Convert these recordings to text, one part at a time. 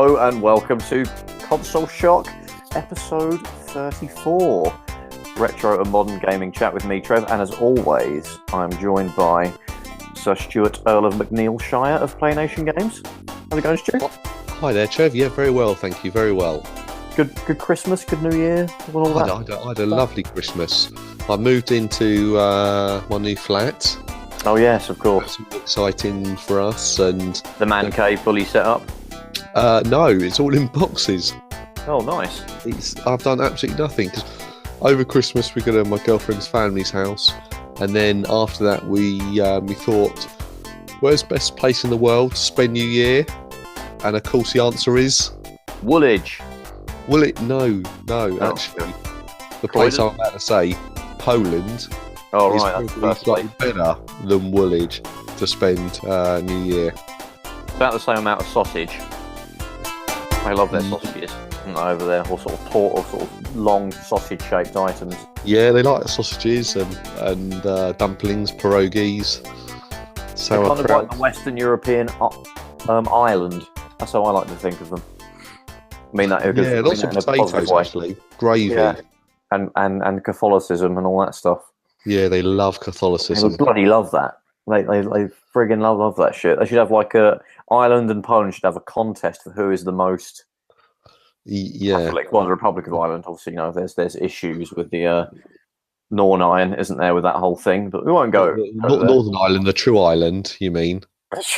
Hello and welcome to Console Shock, episode 34. Retro and modern gaming chat with me, Trev, and as always, I'm joined by Sir Stuart, Earl of McNeilshire of Playnation Games. How's it going, Stu? Hi there, Trev. Yeah, very well, thank you. Very well. Good Christmas, good New Year, and all that. I had a lovely Christmas. I moved into my new flat. Oh yes, of course. That's exciting for us. And the man cave fully set up? No, it's all in boxes. Oh, nice. I've done absolutely nothing because over Christmas we go to my girlfriend's family's house, and then after that we thought, where's the best place in the world to spend New Year? And of course the answer is Woolwich. No, actually, the place I'm about to say, Poland. Oh, is right, that's slightly better than Woolwich to spend New Year. About the same amount of sausage. I love their sausages over there, or sort of long sausage-shaped items. Yeah, they like sausages and dumplings, pierogies, sauerkraut. Kind of like the Western European island. That's how I like to think of them. I mean that. Yeah, lots of potatoes actually, gravy, and Catholicism and all that stuff. Yeah, they love Catholicism. They bloody love that. They friggin' love that shit. They should have like Ireland and Poland should have a contest for who is the most Catholic. Well, the Republic of Ireland, obviously, you know, there's issues with the Northern Ireland, isn't there, with that whole thing? But we won't go. Northern Ireland, the true island, you mean?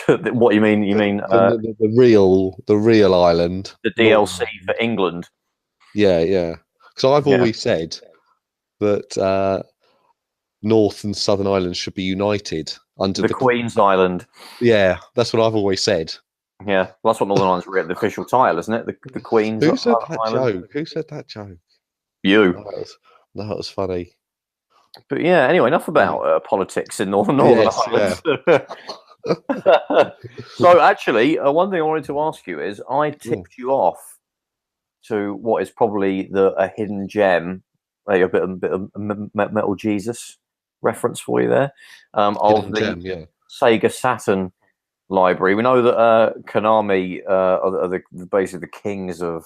What you mean? You mean the real island? The DLC for England. Yeah. Because I've always said that North and Southern Ireland should be united under the Queen's Island. Yeah, that's what I've always said. Yeah, well, that's what Northern Ireland's really the official title, isn't it? The Queen's Who said that Island. joke? Who said that joke? You. That was funny. But yeah, anyway, enough about politics in Northern Ireland. Yeah. So actually, one thing I wanted to ask you is, I tipped you off to what is probably a hidden gem, a bit of Metal Jesus reference for you there, of the Sega Saturn library. We know that Konami are basically the kings of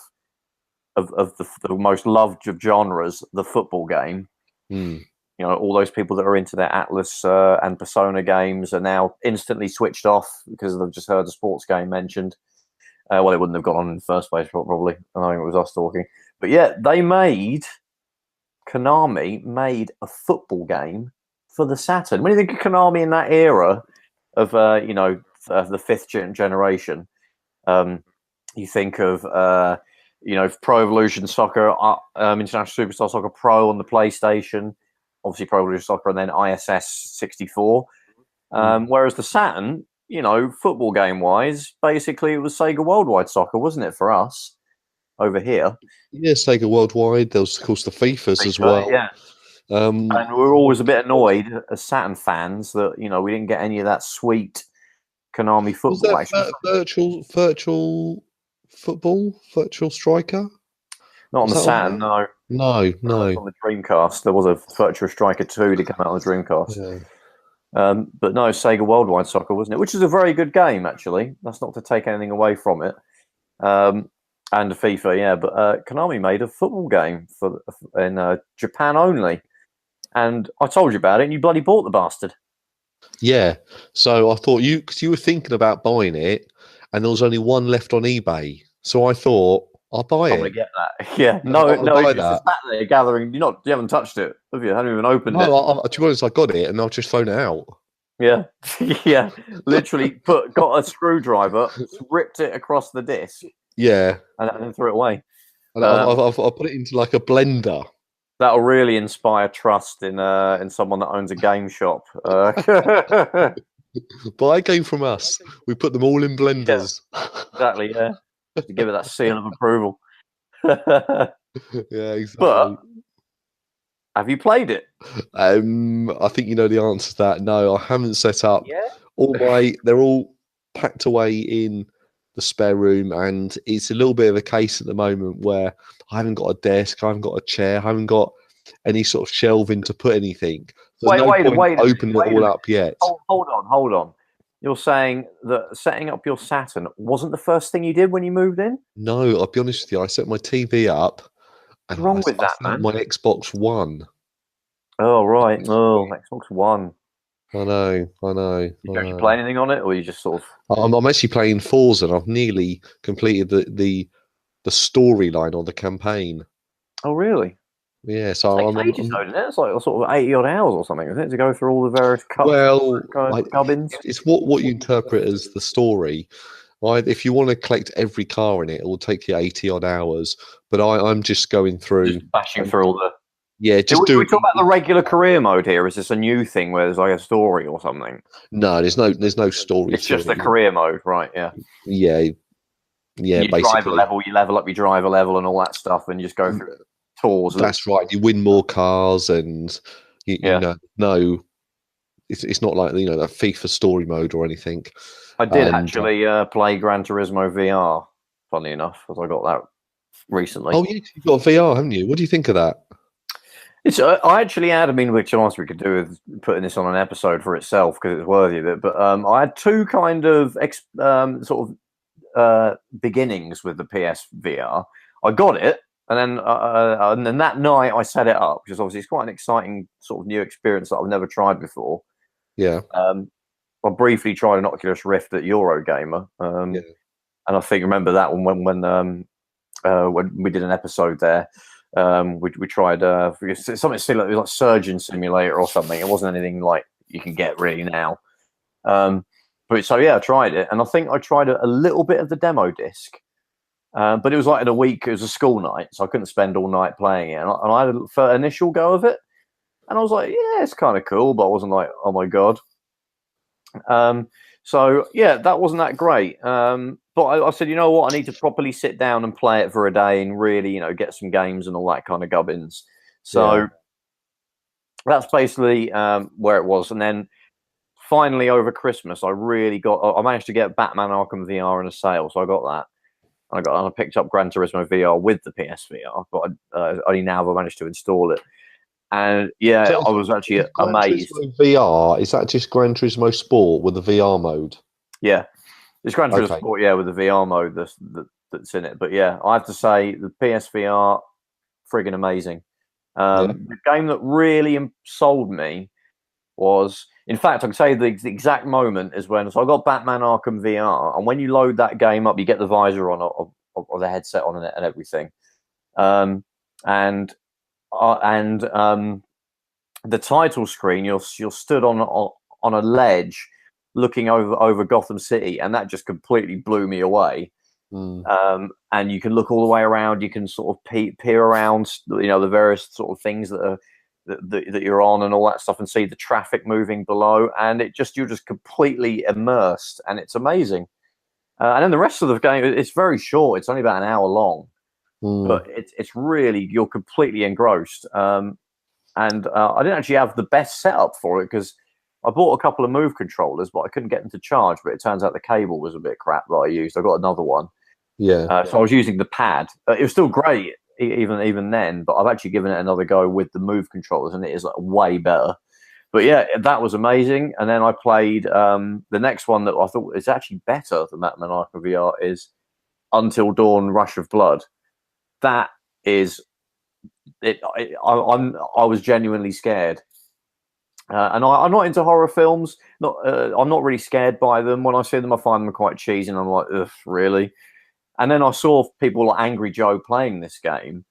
the most loved of genres, the football game. You know, all those people that are into their Atlas and Persona games are now instantly switched off because they've just heard a sports game mentioned. Well, it wouldn't have gone on in the first place, probably. I think it was us talking. But yeah, Konami made a football game for the Saturn. When you think of Konami in that era of, the fifth generation, you think of, Pro Evolution Soccer, International Superstar Soccer Pro on the PlayStation, obviously Pro Evolution Soccer, and then ISS 64. Whereas the Saturn, football game-wise, basically it was Sega Worldwide Soccer, wasn't it, for us over here? Yeah, Sega Worldwide. There was, of course, the FIFA as well. Yeah. And we were always a bit annoyed as Saturn fans that, we didn't get any of that sweet Konami football. Was that virtual football? Virtual Striker? Not on the Saturn, no. No. On the Dreamcast. There was a Virtua Striker 2 to come out on the Dreamcast. Yeah. But no, Sega Worldwide Soccer, wasn't it? Which is a very good game, actually. That's not to take anything away from it. And the FIFA, yeah. But Konami made a football game in Japan only. And I told you about it, and you bloody bought the bastard. Yeah. So I thought because you were thinking about buying it, and there was only one left on eBay. So I thought, I'll buy it. Probably get that. Yeah. No, it's just sat there gathering. You haven't touched it, have you? Haven't even opened it. To be honest, I got it, and I'll just thrown it out. Yeah. Yeah. Literally got a screwdriver, ripped it across the disc. Yeah. And then threw it away. And I've put it into like a blender. That'll really inspire trust in someone that owns a game shop. Buy a game from us. We put them all in blenders. Yeah, exactly, yeah. To give it that seal of approval. Yeah, exactly. But have you played it? I think you know the answer to that. No, I haven't set up. Yeah. They're all packed away in the spare room, and it's a little bit of a case at the moment where I haven't got a desk, I haven't got a chair, I haven't got any sort of shelving to put anything. There's no point opening it all up yet. Hold on. you're saying that setting up your Saturn wasn't the first thing you did when you moved in? No, I'll be honest with you. I set my TV up, and What's wrong with that, found man? my Xbox One. Oh, right. Oh, Xbox One. I know. Did you actually play anything on it, or you just sort of... I'm actually playing Forza, and I've nearly completed the storyline or the campaign. Oh, really? Yeah, so It takes ages, though, doesn't it? It's like sort of 80 odd hours or something, isn't it, to go through all the various gubbins? it's what you interpret as the story. If you want to collect every car in it, it will take you 80 odd hours. But I'm just going through, just bashing through all the... Yeah, just do we talk about the regular career mode here? Is this a new thing where there's like a story or something? No, there's no story. It's just the career mode, right? Yeah. Yeah. You basically. drive a level, you level up your driver level and all that stuff, and you just go through tours. That's right. You win more cars, and you know, it's not like that FIFA story mode or anything. I did actually play Gran Turismo VR. Funny enough, because I got that recently. Oh, you've got VR, haven't you? What do you think of that? It's I actually had. I mean, which honestly we could do with putting this on an episode for itself because it's worthy of it. But I had two kind of beginnings with the PS VR. I got it, and then that night I set it up because obviously it's quite an exciting sort of new experience that I've never tried before. Yeah. I briefly tried an Oculus Rift at Eurogamer, and I think remember that one when we did an episode there. We tried something similar. It was like Surgeon Simulator or something. It wasn't anything like you can get really now. But so yeah, I tried it, and I think I tried a little bit of the demo disc. But it was like in a week. It was a school night, so I couldn't spend all night playing it. And I had an initial go of it, and I was like, yeah, it's kind of cool, but I wasn't like, oh my god. So yeah, that wasn't that great. But I said, you know what, I need to properly sit down and play it for a day and really, get some games and all that kind of gubbins. So that's basically where it was. And then finally over Christmas, I managed to get Batman Arkham VR in a sale, so I got that. And I picked up Gran Turismo VR with the PSVR, but only now have I managed to install it. And yeah, so I was actually amazed. VR, is that just Gran Turismo Sport with the VR mode? Yeah, it's Gran Turismo Sport, with the VR mode that's in it. But yeah, I have to say the PSVR, friggin' amazing. The game that really sold me was, in fact, I can say the exact moment is when I got Batman Arkham VR, and when you load that game up, you get the visor on or the headset on it and everything, and the title screen, you're stood on a ledge looking over Gotham City, and that just completely blew me away. And you can look all the way around. You can sort of peer around, the various sort of things that you're on and all that stuff, and see the traffic moving below. And you're just completely immersed, and it's amazing. And then the rest of the game, it's very short. It's only about an hour long. But it's really, you're completely engrossed. And I didn't actually have the best setup for it because I bought a couple of Move controllers, but I couldn't get them to charge. But it turns out the cable was a bit crap that I used. I got another one. So I was using the pad. It was still great even then, but I've actually given it another go with the Move controllers, and it is way better. But yeah, that was amazing. And then I played the next one that I thought is actually better than Batman Arkham VR is Until Dawn: Rush of Blood. That is it. I was genuinely scared, and I'm not into horror films. I'm not really scared by them. When I see them, I find them quite cheesy, and I'm like, ugh, really. And then I saw people like Angry Joe playing this game,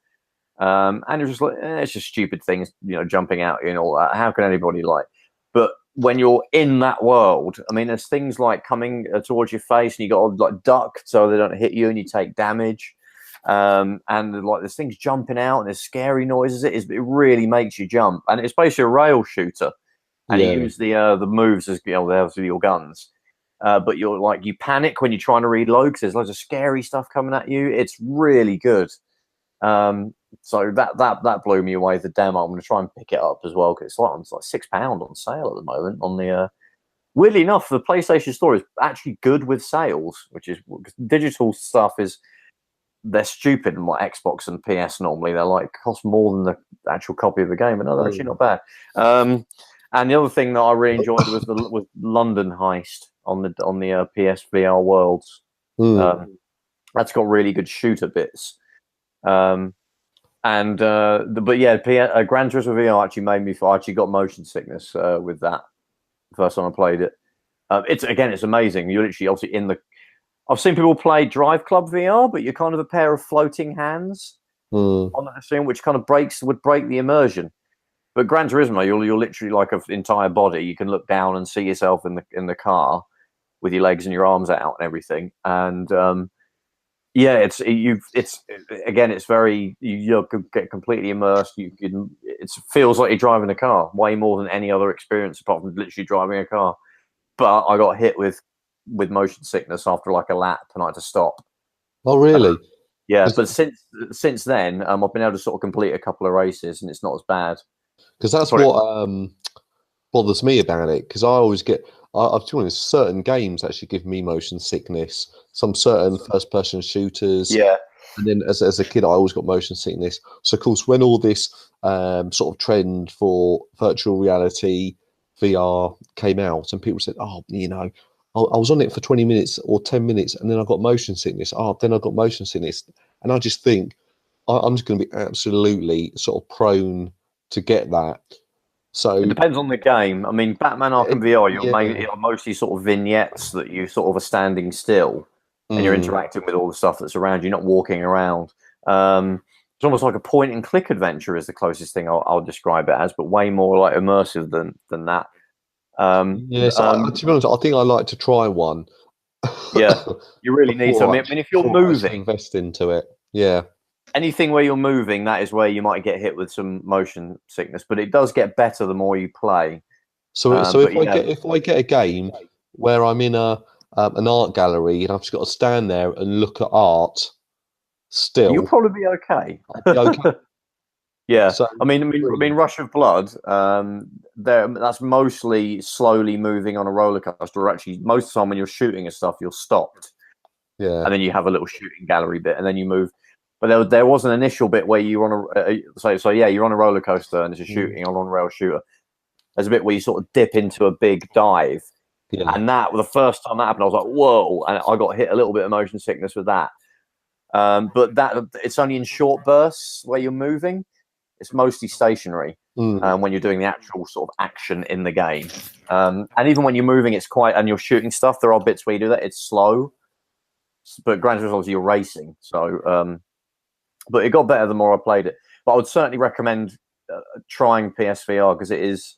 and it was just like, it's just stupid things, jumping out and all that. How can anybody like? But when you're in that world, I mean, there's things like coming towards your face, and you got to like duck so they don't hit you, and you take damage. And like there's things jumping out and there's scary noises. It really makes you jump, and it's basically a rail shooter, and you use the moves as they're your guns, but you panic when you're trying to reload because there's loads of scary stuff coming at you. It's really good. So that blew me away, the demo. I'm going to try and pick it up as well because it's like £6 on sale at the moment on the weirdly enough, the PlayStation Store is actually good with sales, which is digital stuff is. They're stupid in like Xbox and PS normally. They're like cost more than the actual copy of the game, but they're actually not bad. And the other thing that I really enjoyed was London Heist. on the PSVR Worlds. That's got really good shooter bits. But yeah, Gran Turismo VR actually made me. I actually got motion sickness with that the first time I played it. It's amazing. You're literally obviously in the. I've seen people play Drive Club VR, but you're kind of a pair of floating hands on the screen, which kind of would break the immersion. But Gran Turismo, you're literally like an entire body. You can look down and see yourself in the car with your legs and your arms out and everything. And it's very you get completely immersed. It feels like you're driving a car way more than any other experience apart from literally driving a car. But I got hit with motion sickness after like a lap, and I had to stop. Oh, really? Yeah, but since then, I've been able to sort of complete a couple of races, and it's not as bad. Because that's what bothers me about it. Because I always get, I've told you, certain games actually give me motion sickness. Some certain first-person shooters. Yeah. And then as a kid, I always got motion sickness. So, of course, when all this sort of trend for virtual reality VR came out, and people said, "Oh, I was on it for 20 minutes or 10 minutes, and then I got motion sickness. Then I got motion sickness." And I just think I'm just going to be absolutely sort of prone to get that. So it depends on the game. I mean, Batman Arkham VR, you're mostly sort of vignettes that you sort of are standing still and you're interacting with all the stuff that's around you. You're not walking around. It's almost like a point and click adventure is the closest thing I'll describe it as, but way more like immersive than that. To be honest, I think I like to try one. Yeah, you really need to. I mean, if you're moving, invest into it. Yeah. Anything where you're moving, that is where you might get hit with some motion sickness, but it does get better the more you play. So if I get a game where I'm in an art gallery and I've just got to stand there and look at art, still you'll probably be okay. I'll be okay. Yeah, so, I mean, Rush of Blood. That's mostly slowly moving on a roller coaster. Or actually, most of the time when you're shooting and stuff, you're stopped. Yeah, and then you have a little shooting gallery bit, and then you move. But there was an initial bit where you're on you're on a roller coaster and it's a shooting on rail shooter. There's a bit where you sort of dip into a big dive, and that the first time that happened, I was like, "Whoa!" And I got hit a little bit of motion sickness with that. But it's only in short bursts where you're moving. It's mostly stationary when you're doing the actual sort of action in the game. And even when you're moving, and you're shooting stuff. There are bits where you do that. It's slow, but Gran Turismo, you're racing, so. But it got better the more I played it. But I would certainly recommend trying PSVR because it is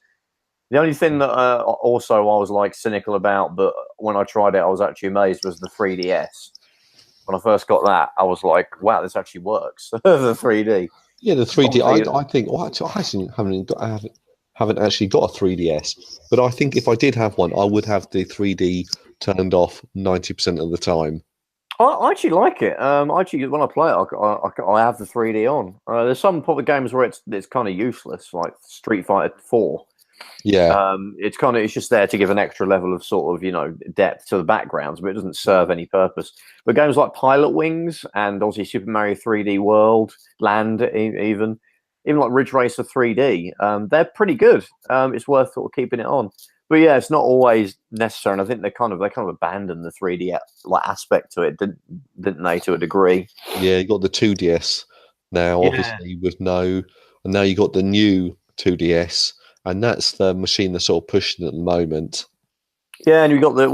the only thing that also I was like cynical about. But when I tried it, I was actually amazed was the 3DS. When I first got that, I was like, "Wow, this actually works." The 3D. Yeah, the 3D. I think. Well, I haven't actually got a 3DS, but I think if I did have one, I would have the 3D turned off 90% of the time. I actually like it. Actually, when I play it, I have the 3D on. There's some popular games where it's kind of useless, like Street Fighter 4. Yeah. It's just there to give an extra level of sort of depth to the backgrounds, but it doesn't serve any purpose. But games like Pilot Wings and obviously Super Mario 3D World, Land, even like Ridge Racer 3D, they're pretty good. It's worth sort of keeping it on. But yeah, it's not always necessary, and I think they kind of abandoned the 3D aspect to it, didn't they, to a degree? Yeah, you got the 2DS now, obviously and now you got the new 2DS, and that's the machine that's sort of pushing at the moment. Yeah, and you got they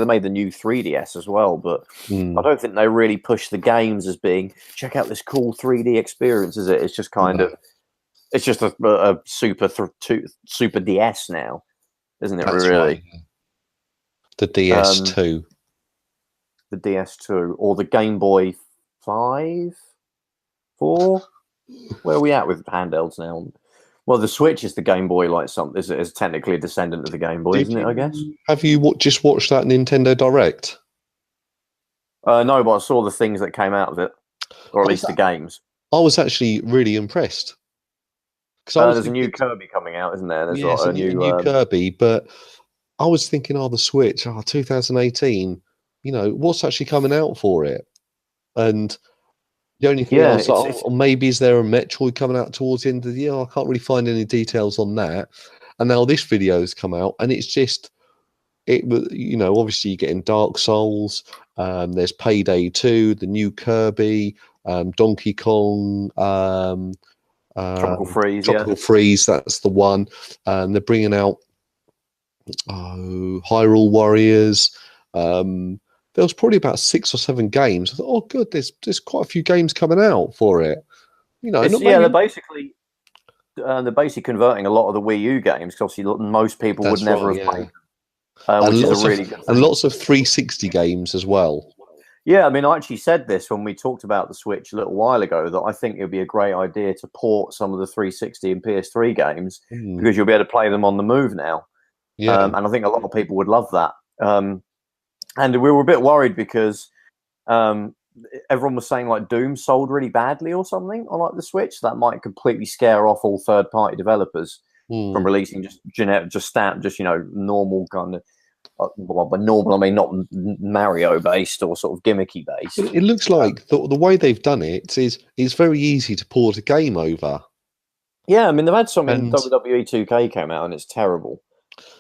made the new 3DS as well, but I don't think they really push the games as being check out this cool 3D experience, is it? It's just it's just a super DS now. Isn't it? That's really? Right. The DS2. The DS2 or the Game Boy 5, 4. Where are we at with handhelds now? Well, the Switch is the Game Boy, is technically a descendant of the Game Boy, isn't it? I guess. Have you just watched that Nintendo Direct? No, but I saw the things that came out of it, or at least the games. I was actually really impressed. There's a new Kirby coming out, isn't there? There's a new Kirby, but I was thinking, the Switch, 2018. What's actually coming out for it? And the only thing else, or maybe is there a Metroid coming out towards the end of the year? I can't really find any details on that. And now this video has come out, and it's just it was, obviously you're getting Dark Souls. There's Payday 2, the new Kirby, Donkey Kong, Tropical Freeze, Tropical Freeze. That's the one. They're bringing out Hyrule Warriors. There was probably about 6 or 7 games. I thought, oh, good. There's quite a few games coming out for it. They're basically converting a lot of the Wii U games, because obviously most people would never have played them, which is a really good thing. And lots of 360 games as well. Yeah, I mean, I actually said this when we talked about the Switch a little while ago, that I think it would be a great idea to port some of the 360 and PS3 games, because you'll be able to play them on the move now. Yeah. And I think a lot of people would love that. And we were a bit worried because everyone was saying like Doom sold really badly or something on like the Switch. That might completely scare off all third-party developers from releasing just normal kind of. Well, by normal, I mean not Mario based or sort of gimmicky based. It looks like the way they've done it is very easy to port a game over. Yeah, I mean they've had some in WWE 2K came out and it's terrible.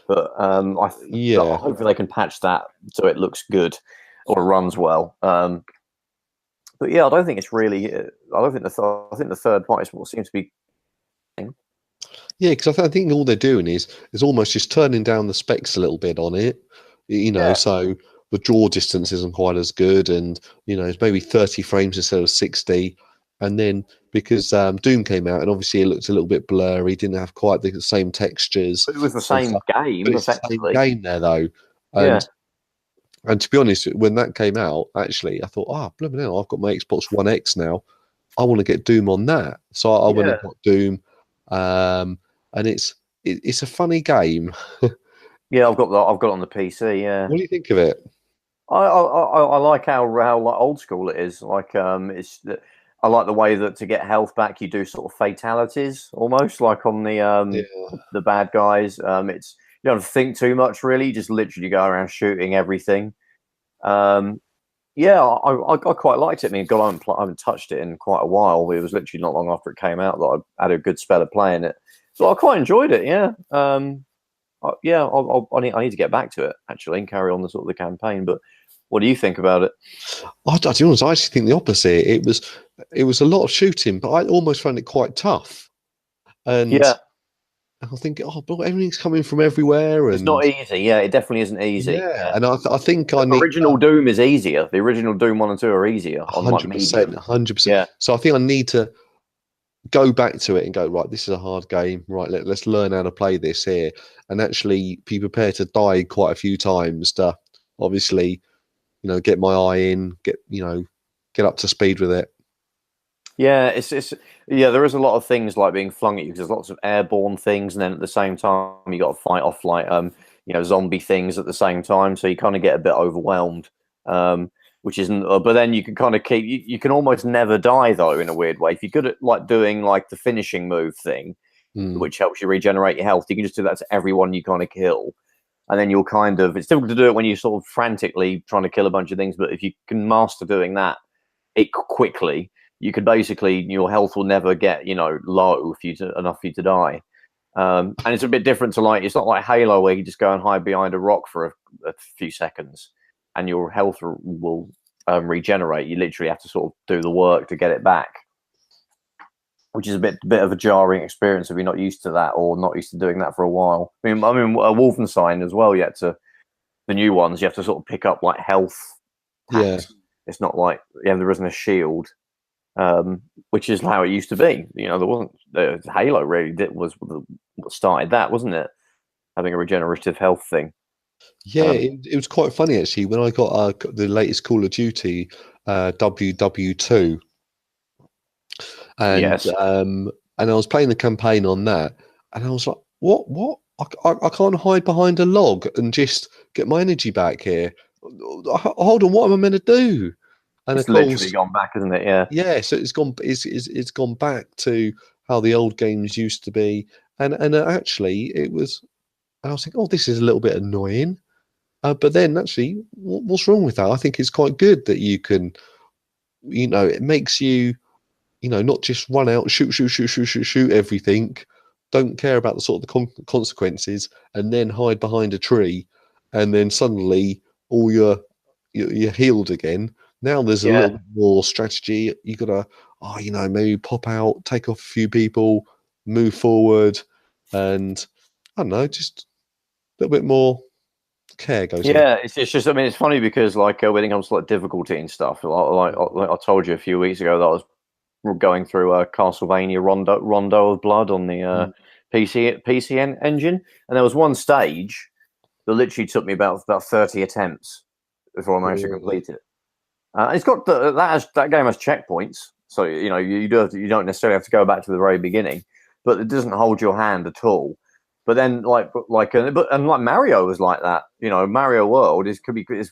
But hopefully they can patch that so it looks good or runs well. But yeah, I don't think it's really. I think the third party sport seems to be. Yeah, because I think all they're doing is almost just turning down the specs a little bit on it. So the draw distance isn't quite as good, and it's maybe 30 frames instead of 60. And then because Doom came out, and obviously it looked a little bit blurry, didn't have quite the same textures. But it was the same game, effectively. The same game there, though. And to be honest, when that came out, actually, I thought, blooming hell, I've got my Xbox One X now. I want to get Doom on that. So I went and got Doom, and it's a funny game. Yeah, I've got it on the PC. Yeah. What do you think of it? I like how like old school it is. Like I like the way that to get health back, you do sort of fatalities, almost like on the bad guys. It's you don't think too much really. You just literally go around shooting everything. I quite liked it. I mean, God, I haven't touched it in quite a while. It was literally not long after it came out that I had a good spell of playing it. So I quite enjoyed it. Yeah. I need to get back to it actually and carry on the sort of the campaign. But what do you think about it? I actually think the opposite. It was a lot of shooting, but I almost found it quite tough. And I think, but everything's coming from everywhere. And it's not easy. Yeah, it definitely isn't easy. Yeah, and I think the original Doom is easier. The original Doom 1 and 2 are easier. 100%. 100%. Yeah. So I think I need to go back to it and go, right, this is a hard game. Right, let's learn how to play this here, and actually be prepared to die quite a few times to obviously, get my eye in, get up to speed with it. Yeah, there is a lot of things like being flung at you, because there's lots of airborne things, and then at the same time you got to fight off like zombie things at the same time, so you kind of get a bit overwhelmed. Which isn't, but then you can kind of you can almost never die though in a weird way. If you're good at like doing like the finishing move thing, which helps you regenerate your health, you can just do that to everyone you kind of kill, and then you'll it's difficult to do it when you're sort of frantically trying to kill a bunch of things. But if you can master doing that quickly, you could basically, your health will never get low enough for you to die. And it's a bit different to like, it's not like Halo where you just go and hide behind a rock for a few seconds and your health will regenerate. You literally have to sort of do the work to get it back, which is a bit of a jarring experience if you're not used to that or not used to doing that for a while. I mean, Wolfenstein as well. The new ones, you have to sort of pick up like health packs. Yeah, it's not like there isn't a shield, which is how it used to be. There wasn't Halo really was what started that, wasn't it? Having a regenerative health thing. Yeah, it was quite funny actually when I got the latest Call of Duty, WW2, and yes. And I was playing the campaign on that, and I was like, "What? I can't hide behind a log and just get my energy back here. Hold on, what am I meant to do?" And it's literally gone back, isn't it? Yeah. Yeah, so it's gone back to how the old games used to be, and actually it was. And I was thinking, this is a little bit annoying. But then actually, what's wrong with that? I think it's quite good that you can, it makes you, not just run out, shoot everything. Don't care about the sort of the consequences and then hide behind a tree and then suddenly all you're healed again. Now there's a little bit more strategy. You gotta, maybe pop out, take off a few people, move forward, and I don't know, just a little bit more care goes in. Yeah, it's just. I mean, it's funny because when it comes to difficulty and stuff, like I told you a few weeks ago that I was going through Castlevania Rondo of Blood on the PC engine, and there was one stage that literally took me about 30 attempts before I managed to complete it. It's got that game has checkpoints, so you don't necessarily have to go back to the very beginning, but it doesn't hold your hand at all. But then like Mario was like that. Mario World is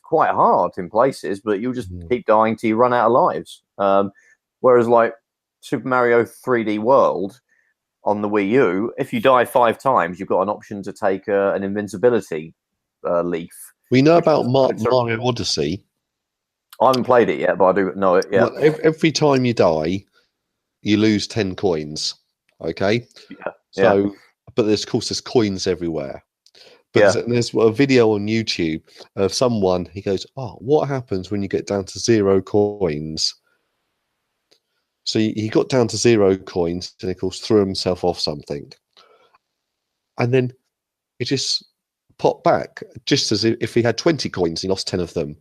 quite hard in places, but you'll just keep dying till you run out of lives. Whereas like Super Mario 3D World on the Wii U, if you die 5 times, you've got an option to take an invincibility leaf. We know about Mario Odyssey. I haven't played it yet, but I do know it. Yeah. Well, every time you die, you lose 10 coins. Okay. Yeah. So, but of course, there's coins everywhere. But there's a video on YouTube of someone. He goes, "Oh, what happens when you get down to 0 coins?" So he got down to 0 coins, and of course threw himself off something, and then it just popped back, just as if he had 20 coins, he lost 10 of them.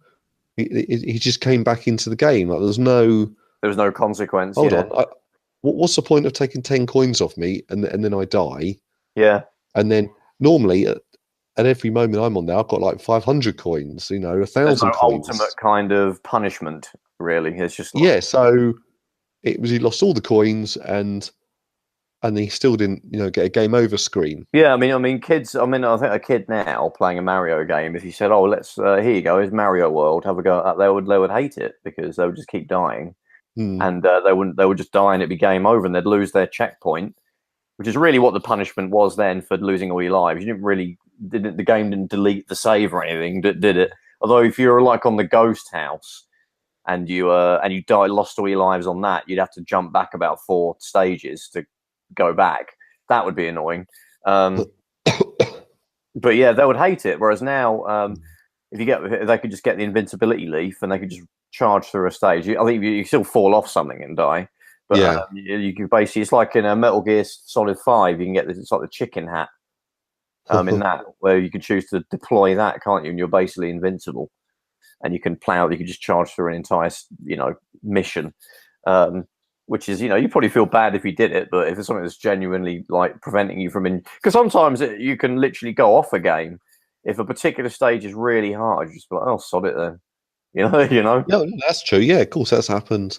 He just came back into the game. Like there was no consequence. Hold on, what's the point of taking 10 coins off me and then I die? Yeah, and then normally at every moment I'm on there, I've got like 500 coins. 1,000 coins. Ultimate kind of punishment, really. It's just So he lost all the coins and he still didn't, get a game over screen. Yeah, I mean, kids. I think a kid now playing a Mario game, if you said, "Oh, let's here you go, here's Mario World, have a go," they would hate it because they would just keep dying, and they would just die and it'd be game over, and they'd lose their checkpoint, which is really what the punishment was then for losing all your lives. The game didn't delete the save or anything, did it? Although if you're like on the ghost house and you lost all your lives on that, you'd have to jump back about 4 stages to go back. That would be annoying. But yeah, they would hate it. Whereas now, if they could just get the invincibility leaf and they could just charge through a stage. I think you still fall off something and die. But you can basically, it's like in a Metal Gear Solid 5, you can get it's like the chicken hat in that, where you can choose to deploy that, can't you? And you're basically invincible, and you can just charge through an entire mission. Which is, you probably feel bad if you did it, but if it's something that's genuinely like preventing you from because sometimes you can literally go off a game if a particular stage is really hard. You just be like, "Oh, sod it then," No, that's true. Yeah, of course, that's happened.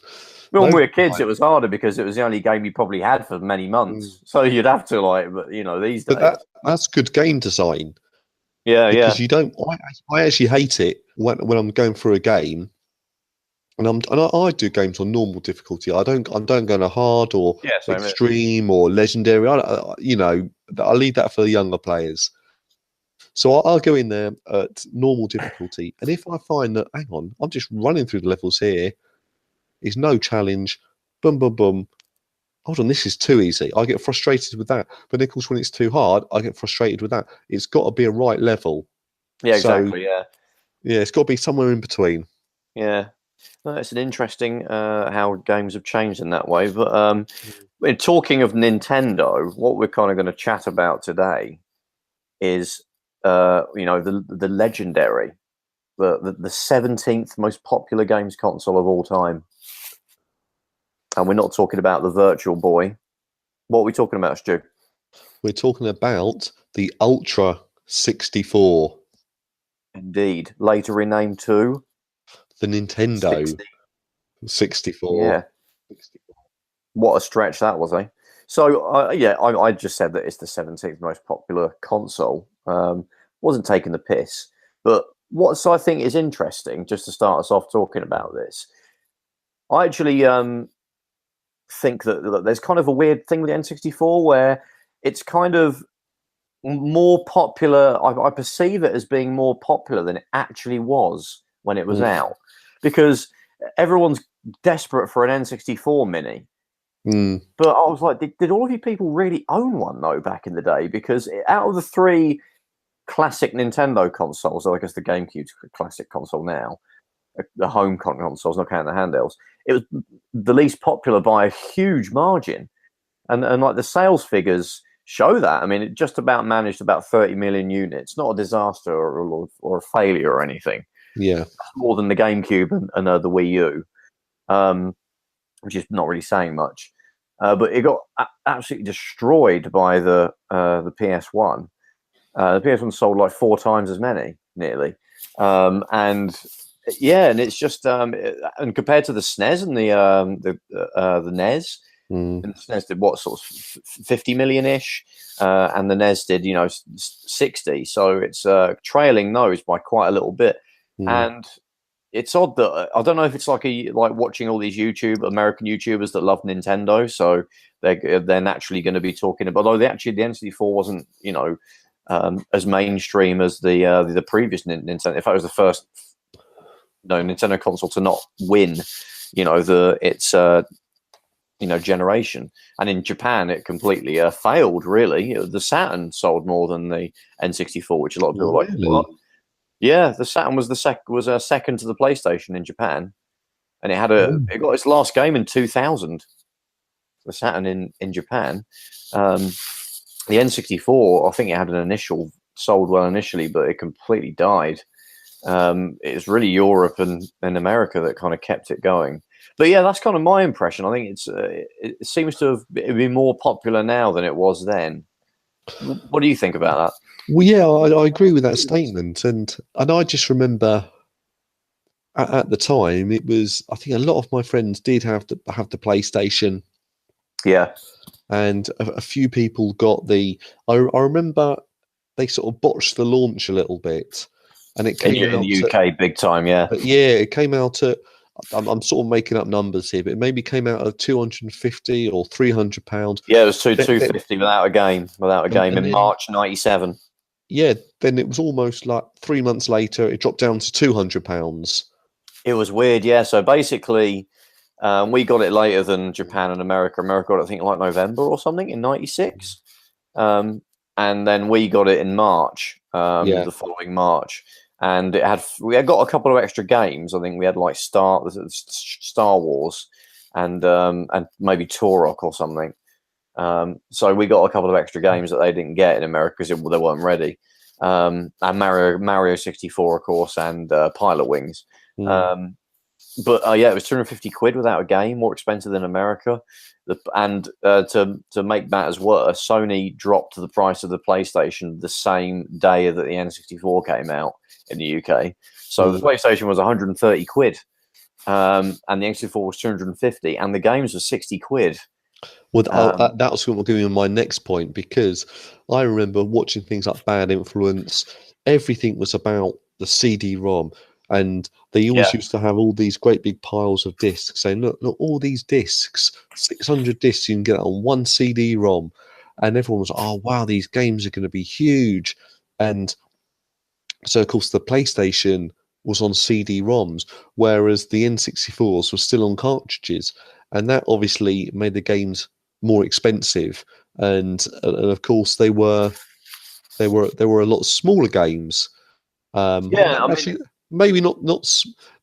When we were kids, it was harder because it was the only game you probably had for many months, so you'd have to but these days. But that's good game design. Yeah, because you don't. I actually hate it when I'm going through a game. And I do games on normal difficulty. I don't go on a hard or extreme or legendary. I'll leave that for the younger players. So I'll go in there at normal difficulty, and if I find that, hang on, I'm just running through the levels here, is no challenge, boom, boom, boom. Hold on, this is too easy. I get frustrated with that. But of course, when it's too hard, I get frustrated with that. It's got to be a right level. Yeah, exactly. Yeah, it's got to be somewhere in between. Yeah. Well, it's an interesting how games have changed in that way. But talking of Nintendo, what we're kind of going to chat about today is, the legendary, the 17th most popular games console of all time. And we're not talking about the Virtual Boy. What are we talking about, Stu? We're talking about the Ultra 64. Indeed. Later renamed to the Nintendo 64. Yeah. What a stretch that was, eh? So, I just said that it's the 17th most popular console. Wasn't taking the piss. But what I think is interesting, just to start us off talking about this, I actually think that there's kind of a weird thing with the N64 where it's kind of more popular. I perceive it as being more popular than it actually was when it was out, because everyone's desperate for an N64 Mini. But I was like, did all of you people really own one though back in the day? Because out of the 3 classic Nintendo consoles, so I guess the GameCube's a classic console now, the home consoles, not counting the handhelds, it was the least popular by a huge margin. And like the sales figures show that. I mean, it just about managed about 30 million units, not a disaster or a failure or anything. Yeah. More than the GameCube and the Wii U, which is not really saying much. But it got absolutely destroyed by the PS1. The PS1 sold like 4 times as many, nearly. And it's just and compared to the SNES and the NES, and the SNES did what, sort of 50 million-ish, and the NES did 60. So it's trailing those by quite a little bit. And it's odd that I don't know if it's like watching all these American YouTubers that love Nintendo, so they're naturally going to be talking about. Although the N64 wasn't as mainstream as the previous Nintendo. In fact, it was the first Nintendo console to not win its generation. And in Japan, it completely failed. Really, the Saturn sold more than the N64, which a lot of people like. What? Yeah, the Saturn was second to the PlayStation in Japan, and it got its last game in 2000. The Saturn in Japan, the N64, I think it had sold well initially, but it completely died. It's really Europe and America that kind of kept it going. But yeah, that's kind of my impression. I think it seems to have been more popular now than it was then. What do you think about that? Well, yeah, I agree with that statement, and I just remember at the time it was. I think a lot of my friends did have the PlayStation. Yeah, and a few people got the. I remember they sort of botched the launch a little bit, and it came out in the UK big time. Yeah, but yeah, it came out at. I'm sort of making up numbers here, but it maybe came out at £250 or £300. Yeah, it was £250 without a game in March '97. Yeah, then it was almost like 3 months later, it dropped down to £200. It was weird, yeah. So basically, we got it later than Japan and America. America got it, I think, like November or something in '96, and then we got it in March, the following March. And we had got a couple of extra games. I think we had like Star Wars and maybe Turok or something. So we got a couple of extra games that they didn't get in America because they weren't ready. And Mario 64, of course, and Pilot Wings. But it was £250 without a game, more expensive than America. And to make matters worse, Sony dropped the price of the PlayStation the same day that the N64 came out in the UK. So the PlayStation was £130, and the N64 was £250, and the games were £60. Well, that was going to be my next point, because I remember watching things like Bad Influence. Everything was about the CD-ROM, and they always used to have all these great big piles of discs, saying, look, all these discs, 600 discs, you can get on one CD-ROM. And everyone was like, oh, wow, these games are going to be huge. And so, of course, the PlayStation was on CD-ROMs, whereas the N64s were still on cartridges. And that obviously made the games more expensive. And of course, they were a lot smaller games. Actually, maybe not.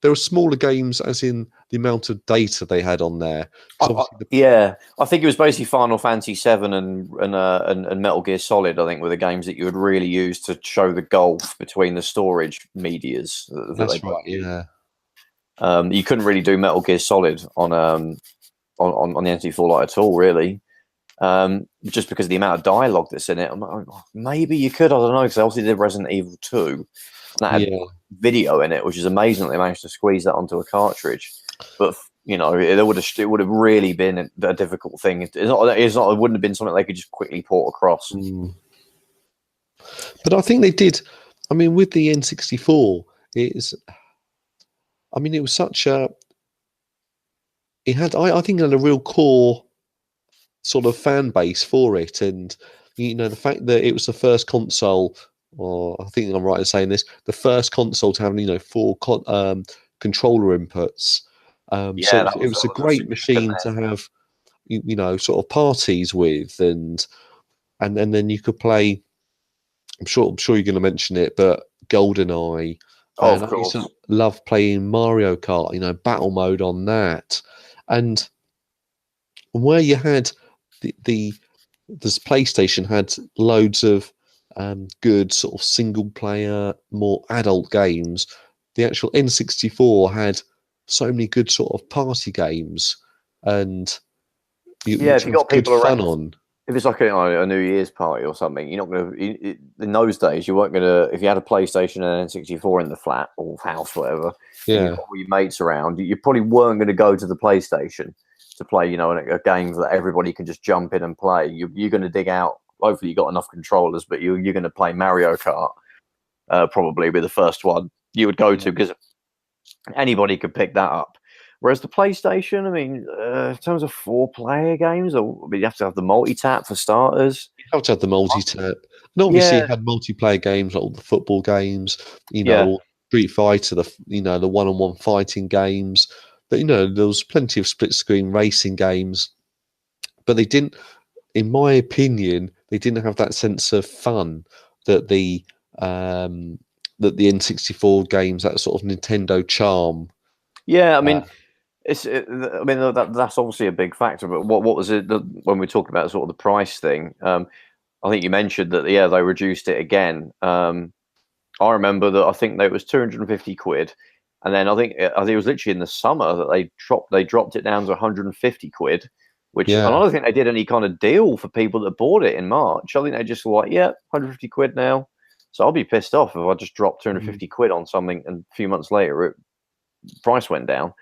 There were smaller games, as in the amount of data they had on there. I think it was basically Final Fantasy VII and Metal Gear Solid. I think were the games that you would really use to show the gulf between the storage medias. That's right. Yeah. You couldn't really do Metal Gear Solid on the N64 like at all, really. Just because of the amount of dialogue that's in it. Maybe you could, I don't know, because they obviously did Resident Evil 2. That had video in it, which is amazing that they managed to squeeze that onto a cartridge. But it would have really been a difficult thing. It wouldn't have been something they could just quickly port across. But I think they did. I mean, with the N64, it was such a. It had, I think, it had a real core sort of fan base for it, and the fact that it was the first console, or I think I'm right in saying this, the first console to have 4 controller inputs. So it was a great machine to have, sort of parties with, and then you could play I'm sure you're going to mention it, but GoldenEye. Oh, And of I used course. to love playing Mario Kart, battle mode on that. And where you had this PlayStation had loads of good sort of single player, more adult games. The actual N64 had so many good sort of party games, and Yeah, which if you was got good people fun around, if if it's like a New Year's party or something, you're not going to. In those days, you weren't going to. If you had a PlayStation and an N64 in the flat or house, whatever, and you've Yeah, got all your mates around, you probably weren't going to go to the PlayStation to play, a game that everybody can just jump in and play. You're going to dig out. Hopefully, you got enough controllers, but you're going to play Mario Kart. Probably be the first one you would go to because anybody could pick that up. Whereas the PlayStation, I mean, in terms of 4-player games, you have to have the multi-tap for starters. you have to have the multi-tap. And obviously, you Yeah, had multiplayer games like all the football games, yeah, all Street Fighter, the one-on-one fighting games. But there was plenty of split-screen racing games, but they didn't. In my opinion, they didn't have that sense of fun that the um, N64 games, that sort of Nintendo charm. yeah. I Uh, mean, that's obviously a big factor. But what was it when we talked about sort of the price thing? I think you mentioned that they reduced it again. I remember that I think that it was 250 quid, and then I think it was literally in the summer that they dropped it down to 150 quid. Which and I yeah, don't think they did any kind of deal for people that bought it in March. I think they just were like, yeah, 150 quid now. So I'll be pissed off if I just dropped 250 quid on something and a few months later price went down.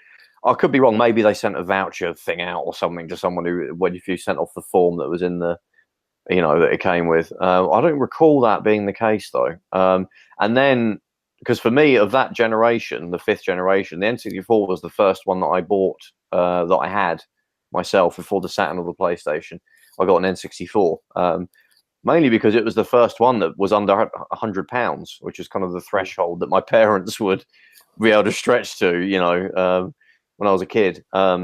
I could be wrong. Maybe they sent a voucher thing out or something to someone if you sent off the form that was in the that it came with. I don't recall that being the case though. And then, because for me, of that generation, the 5th generation, the N64 was the first one that I bought, that I had myself before the Saturn or the PlayStation. I got an N64, mainly because it was the first one that was under £100, which is kind of the threshold that my parents would be able to stretch to. When I was a kid, I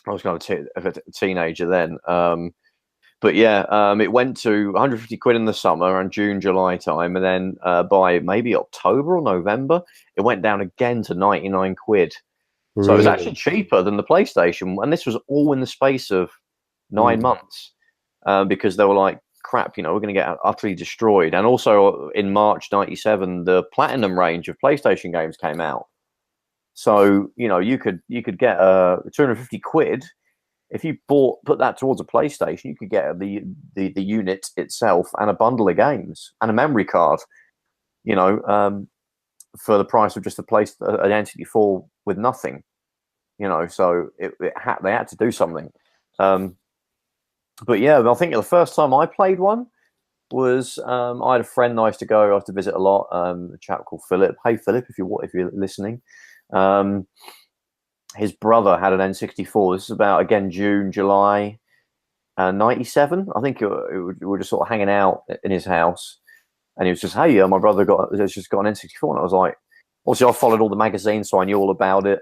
was kind of a teenager then. But yeah, it went to 150 quid in the summer and June, July time. And then by maybe October or November, it went down again to 99 quid. So it was actually really. cheaper than the PlayStation. And this was all in the space of 9 months, because they were like, crap, we're going to get utterly destroyed. And also in March 97, the Platinum range of PlayStation games came out. So, you could get 250 quid. If you put that towards a PlayStation, you could get the unit itself and a bundle of games and a memory card, for the price of just an N64 with nothing, So they had to do something. But yeah, I think the first time I played one was I had a friend I used to visit a lot, a chap called Philip. Hey Philip, if you're listening. His brother had an N64. This is about, again, June, July, 97. I think we were just sort of hanging out in his house, and he was just, hey, my brother has just got an N64, and I was like, obviously I followed all the magazines, so I knew all about it.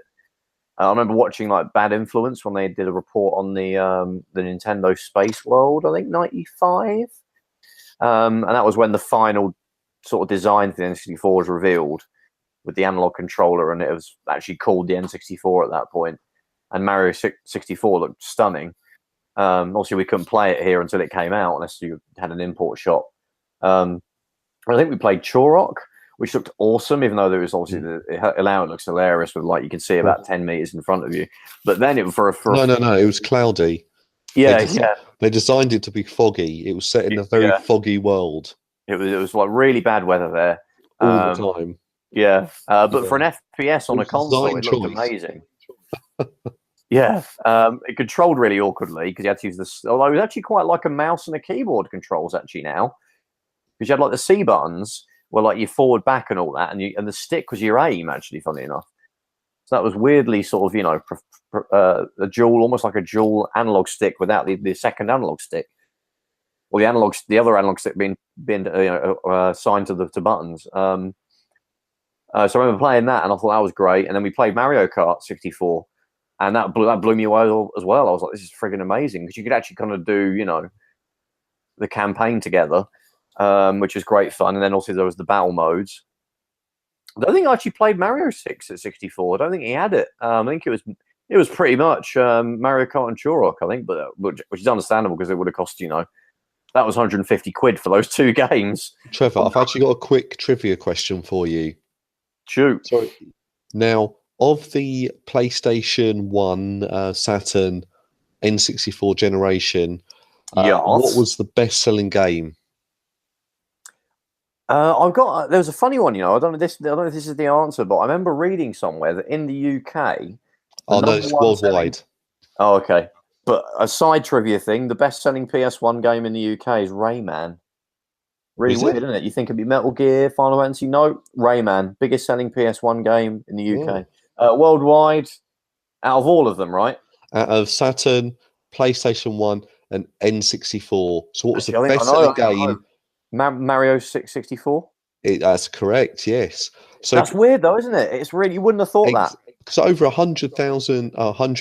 I remember watching like Bad Influence when they did a report on the Nintendo Space World, I think 95, and that was when the final sort of design for the N64 was revealed, with the analog controller, and it was actually called the N64 at that point. And Mario 64 looked stunning. Obviously, we couldn't play it here until it came out, unless you had an import shop. I think we played Chorok, which looked awesome, even though there was obviously it looks hilarious with, like, you can see about 10 meters in front of you. But then it for No, it was cloudy. yeah, They designed it to be foggy. It was set in a very foggy world. It was like really bad weather there all the time. Yeah, but for an FPS on a console, it looked amazing. Yeah, it controlled really awkwardly because you had to use this. Although it was actually quite like a mouse and a keyboard controls actually now, because you had like the C buttons were like your forward, back, and all that, and the stick was your aim. Actually, funny enough, so that was weirdly sort of a dual, almost like a dual analog stick without the second analog stick, or the other analog stick being assigned to buttons. So I remember playing that, and I thought that was great. And then we played Mario Kart 64, and that blew me away as well. I was like, this is friggin' amazing, because you could actually kind of do, the campaign together. which is great fun. And then also there was the battle modes. I don't think I actually played Mario 6 at 64. I don't think he had it. I think it was pretty much Mario Kart and Turok, I think, but which is understandable because it would have cost, that was 150 quid for those 2 games. Trevor, I've actually got a quick trivia question for you. Shoot. So, now, of the PlayStation 1, Saturn, N64 generation, what was the best-selling game? There was a funny one, I don't know if this is the answer, but I remember reading somewhere that in the UK. Oh no, it's worldwide. Oh, okay. But a side trivia thing: the best-selling PS1 game in the UK is Rayman. Really weird, isn't it? You think it'd be Metal Gear, Final Fantasy? No, Rayman, biggest-selling PS1 game in the UK. Worldwide, out of all of them, right? Out of Saturn, PlayStation 1, and N64. So what was the best-selling game? Mario 64? That's correct, yes. So that's weird though, isn't it? It's really, you wouldn't have thought that. Because over 100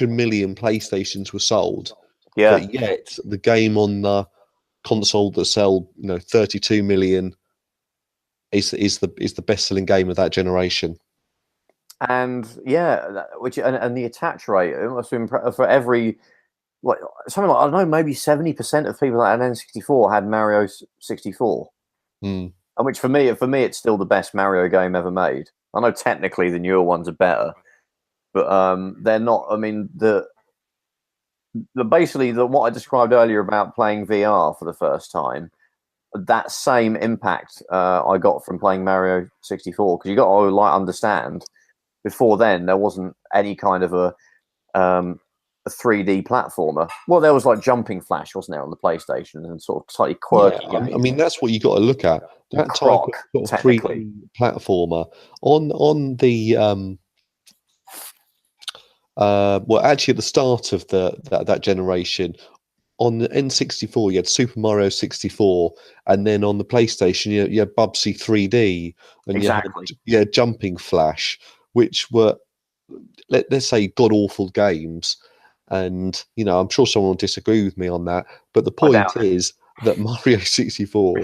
million PlayStations were sold. Yeah. But yet the game on the console that sold 32 million is the best-selling game of that generation. And and the attach rate, it must be for every something like, I don't know, maybe 70% of people that had N64 had Mario 64. And which for me, it's still the best Mario game ever made. I know technically the newer ones are better, but they're not. I mean, basically what I described earlier about playing VR for the first time, that same impact I got from playing Mario 64, because you got to understand. Before then, there wasn't any kind of a 3D platformer. Well, there was like Jumping Flash, wasn't there, on the PlayStation, and sort of slightly quirky. Yeah, I mean, that's what you got to look at. That type of sort of 3D platformer on the actually at the start of that generation. On the N64, you had Super Mario 64, and then on the PlayStation, you had Bubsy 3D, and you had Jumping Flash, which were, let's say, god-awful games. And, I'm sure someone will disagree with me on that. But the point is that Mario 64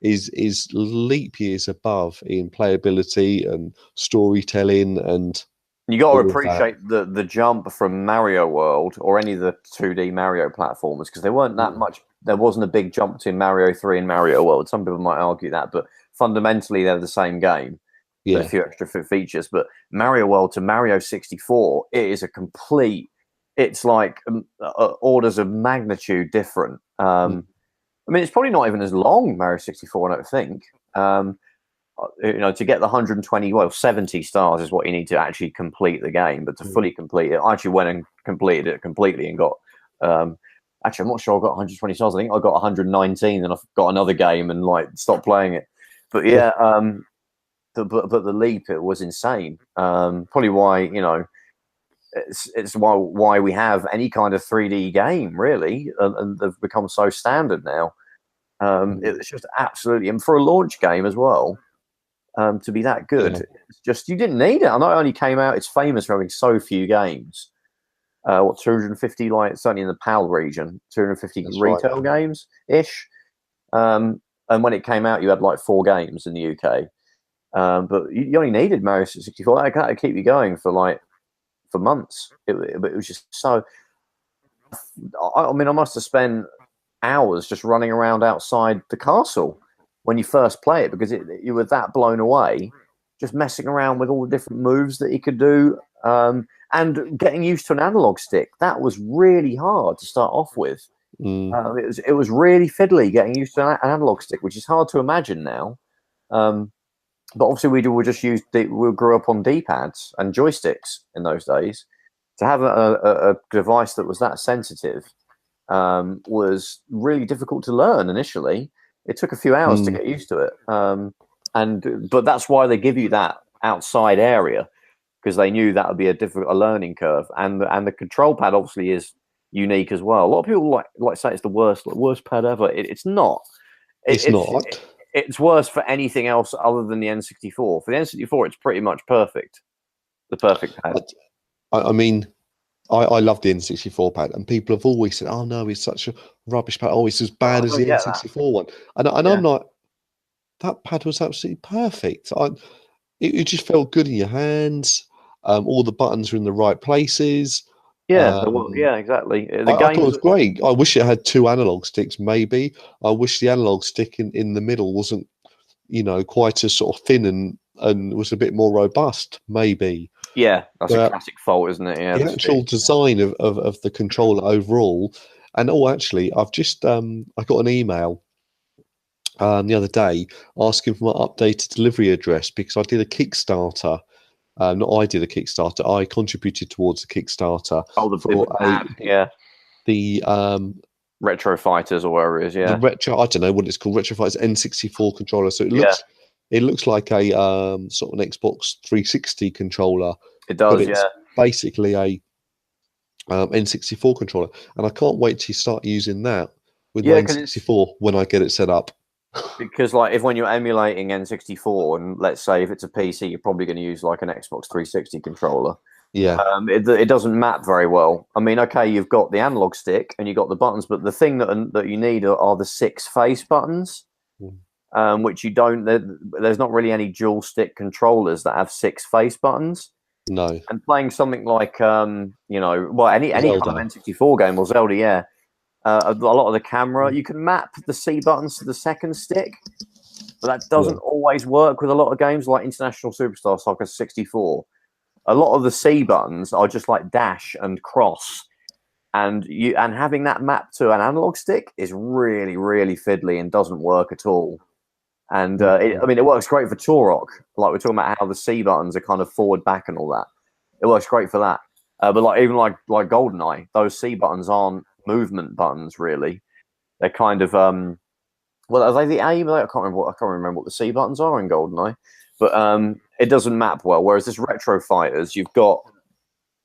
is leap years above in playability and storytelling. And you got to appreciate the jump from Mario World or any of the 2D Mario platformers, because there weren't that much. There wasn't a big jump between Mario 3 and Mario World. Some people might argue that, but fundamentally they're the same game. Yeah. A few extra features. But Mario World to Mario 64, it is a complete. It's like orders of magnitude different. I mean, it's probably not even as long, Mario 64, I don't think. To get the 70 stars is what you need to actually complete the game. But to fully complete it, I actually went and completed it completely and got. Actually, I'm not sure I got 120 stars. I think I got 119, and I've got another game and stopped playing it. But yeah, but the leap, it was insane. Probably why it's why we have any kind of 3D game, really, and they've become so standard now. It's just absolutely, and for a launch game as well, to be that good, it's just, you didn't need it. I know it only came out. It's famous for having so few games. 250, certainly in the PAL region, 250 retail games ish. And when it came out, you had 4 games in the UK. But you only needed Mario 64. That would keep you going for months. It was just so. I mean, I must have spent hours just running around outside the castle when you first play it, because you were that blown away, just messing around with all the different moves that you could do, and getting used to an analog stick. That was really hard to start off with. It was really fiddly getting used to an analog stick, which is hard to imagine now. But obviously, we grew up on D-pads and joysticks in those days. To have a device that was that sensitive was really difficult to learn initially. It took a few hours to get used to it. But that's why they give you that outside area, because they knew that would be a learning curve. And the control pad obviously is unique as well. A lot of people like say it's the worst pad ever. It's not. It's not. It's worse for anything else other than the N64. For the N64, it's pretty much perfect. The perfect pad. I mean, I love the N64 pad, and people have always said, "Oh no, it's such a rubbish pad. Oh, it's as bad as the N64 one." And I'm like, that pad was absolutely perfect. It just felt good in your hands. All the buttons were in the right places. Yeah, Um, yeah, exactly. The I thought it games. was great. I wish it had two analog sticks, maybe. I wish the analog stick in the middle wasn't, quite as sort of thin and was a bit more robust, maybe. Yeah, that's a But classic fault, isn't it? Yeah, the the stick. actual design of the controller overall, and actually, I've just I got an email the other day asking for my updated delivery address because I did a Kickstarter. Not I did a Kickstarter. I contributed towards a Kickstarter Oh, for pad. Yeah, the Retro Fighters or whatever it is. the Yeah, retro. I don't know what it's called. Retro Fighters N64 controller. So yeah, it looks like a sort of an Xbox 360 controller, it but does. it's Yeah, basically a N64 controller, and I can't wait to start using that with my yeah, because it's N64 when I get it set up. because like if when you're emulating N64, and let's say if it's a PC, you're probably going to use like an Xbox 360 controller. Yeah, It doesn't map very well. I mean, okay, you've got the analog stick and you've got the buttons, but the thing that you need are the 6 face buttons, Mm. which you don't. There's not really any dual stick controllers that have 6 face buttons. no, And playing something like well, any kind of Zelda. N64 game or Zelda, yeah, a lot of the camera you can map the C buttons to the second stick, but that Yeah, doesn't always work with a lot of games like International Superstar Soccer 64. A lot of the C buttons are just like dash and cross, and having that map to an analog stick is really really fiddly and doesn't work at all. And Mm. I mean, it works great for Turok. Like we're talking about how the C buttons are kind of forward, back, and all that. It works great for that. But like even like GoldenEye, those C buttons aren't movement buttons really. They're kind of well, are they the aim? I can't remember what the C buttons are in GoldenEye, but it doesn't map well. Whereas this Retro Fighters, you've got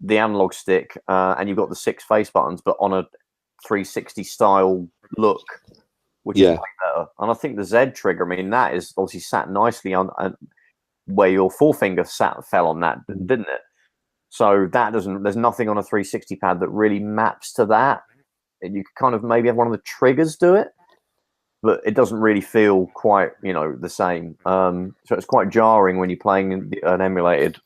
the analog stick and you've got the 6 face buttons, but on a 360 style look, which is way Yeah, better. And I think the Z trigger, I mean, that is obviously sat nicely on where your forefinger fell on that, didn't it? So that doesn't. There's nothing on a 360 pad that really maps to that. And you could kind of maybe have one of the triggers do it, but it doesn't really feel quite, the same. So it's quite jarring when you're playing an emulated.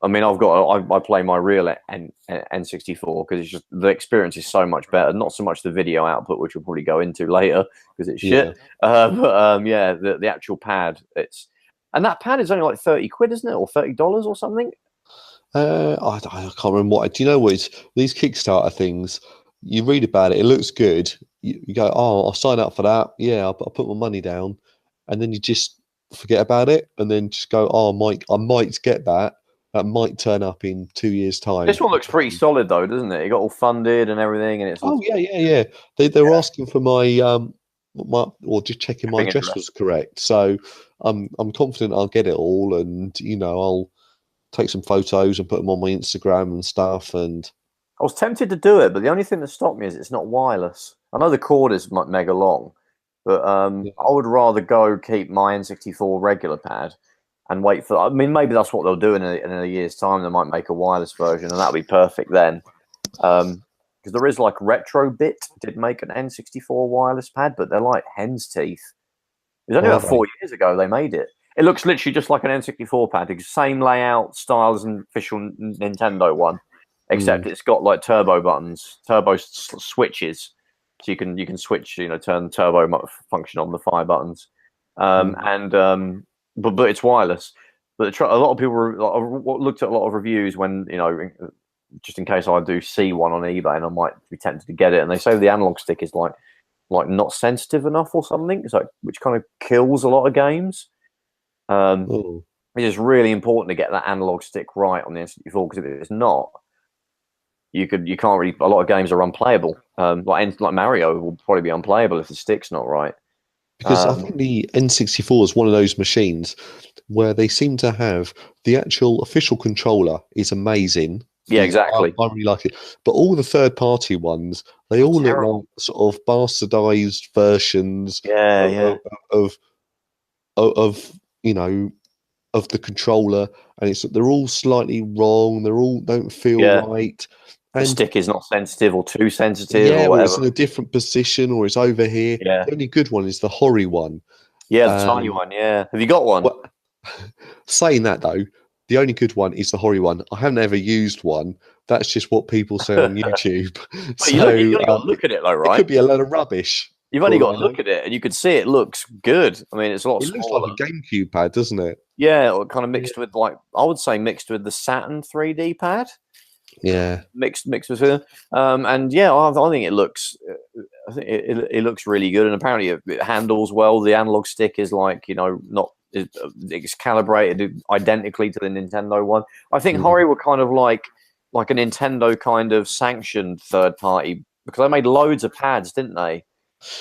I mean, I play my real N64 because it's just the experience is so much better. Not so much the video output, which we'll probably go into later because it's yeah. shit. Yeah, the actual pad, and that pad is only like 30 quid, isn't it, or $30 or something? I can't remember what. Do you know what? These Kickstarter things, you read about it, it looks good. You go, oh, I'll sign up for that. Yeah, I'll put my money down, and then you just forget about it, and then just go, oh, I might get that. That might turn up in 2 years' time. This one looks pretty solid though, doesn't it? It got all funded and everything, and it's Oh yeah, yeah, yeah. They were asking for my or just checking my shipping address address. was correct. So I'm confident I'll get it all, and I'll take some photos and put them on my Instagram and stuff. And I was tempted to do it, but the only thing that stopped me is it's not wireless. I know the cord is mega long, but I would rather go keep my N64 regular pad and wait for. I mean, maybe that's what they'll do in a year's time. They might make a wireless version, and that'll be perfect then. Because there is like Retrobit did make an N64 wireless pad, but they're like hen's teeth. It was only about 4 years ago they made it. It looks literally just like an N64 pad, same layout, style as an official Nintendo one, except it's got like turbo buttons, turbo switches, so you can switch, turn turbo function on the 5 buttons, but it's wireless. But a lot of people looked at a lot of reviews when just in case I do see one on eBay and I might be tempted to get it, and they say the analog stick is like not sensitive enough or something, so which kind of kills a lot of games. It is really important to get that analog stick right on the N64 because if it's not, you can't really. A lot of games are unplayable. Like Mario will probably be unplayable if the stick's not right. because I think the N64 is one of those machines where they seem to have the actual official controller is amazing. Yeah, exactly. I really like it, but all the third-party ones, they all look like sort of bastardized versions. Of the controller, and they're all slightly wrong. They all don't feel right. And the stick is not sensitive or too sensitive, or whatever. It's in a different position, or it's over here. Yeah. The only good one is the Hori one, Yeah, the tiny one. Yeah, have you got one? Well, saying that though, the only good one is the Hori one. I haven't ever used one. That's just what people say on YouTube. But you've only got to look at it though, right? It could be a load of rubbish. You've only got to look at it, and you can see it looks good. I mean, it's a lot smaller. It looks like a GameCube pad, doesn't it? Yeah, or kind of mixed with I would say mixed with the Saturn 3D pad. Yeah, mixed with it. And yeah, I think it looks. I think it looks really good, and apparently it handles well. The analog stick is it's calibrated identically to the Nintendo one. I think Hori were kind of like a Nintendo kind of sanctioned third party, because they made loads of pads, didn't they?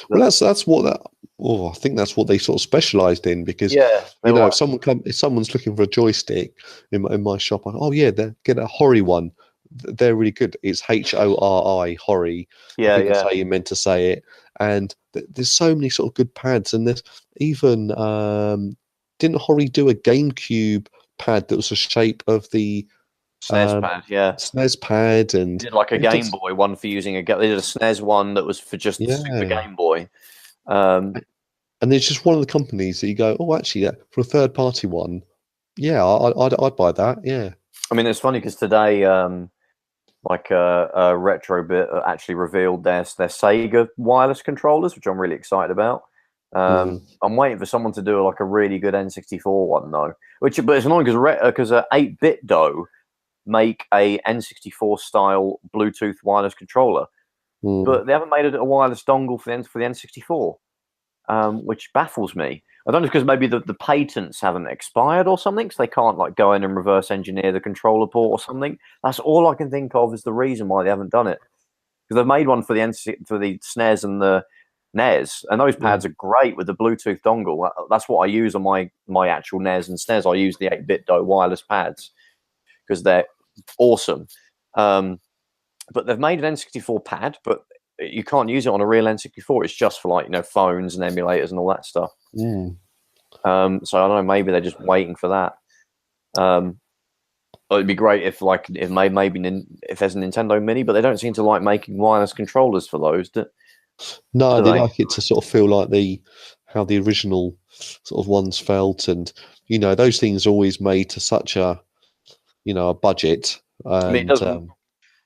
Well, that's what that. Oh, I think that's what they sort of specialised in, because if someone's looking for a joystick in my shop, they get a Hori one. They're really good. It's HORI, Hori. Yeah, That's how you meant to say it. And there's so many sort of good pads, and there's even didn't Hori do a GameCube pad that was the shape of the SNES pad? Yeah, SNES pad, and they did like a Game Boy one for using they did a SNES one that was for just the Super Game Boy. And it's just one of the companies that you go, oh, actually, for a third party one, I'd buy that. Yeah, I mean, it's funny because today, Retro Bit actually revealed their Sega wireless controllers, which I'm really excited about. I'm waiting for someone to do a really good N64 one though. But it's annoying because 8-Bit Dough make a N64 style Bluetooth wireless controller, but they haven't made a wireless dongle for the N64. Which baffles me. I don't know if because maybe the patents haven't expired or something, so they can't go in and reverse engineer the controller port or something. That's all I can think of is the reason why they haven't done it. Because they've made one for the SNES and the NES, and those pads are great with the Bluetooth dongle. That's what I use on my actual NES and SNES. I use the 8-Bit Dough wireless pads because they're awesome. But they've made an N64 pad, but you can't use it on a real N64. It's just for phones and emulators and all that stuff. So I don't know. Maybe they're just waiting for that. It'd be great if maybe if there's a Nintendo Mini, but they don't seem to like making wireless controllers for those. No, they like it to sort of feel like how the original sort of ones felt, and those things are always made to such a a budget. And, I mean,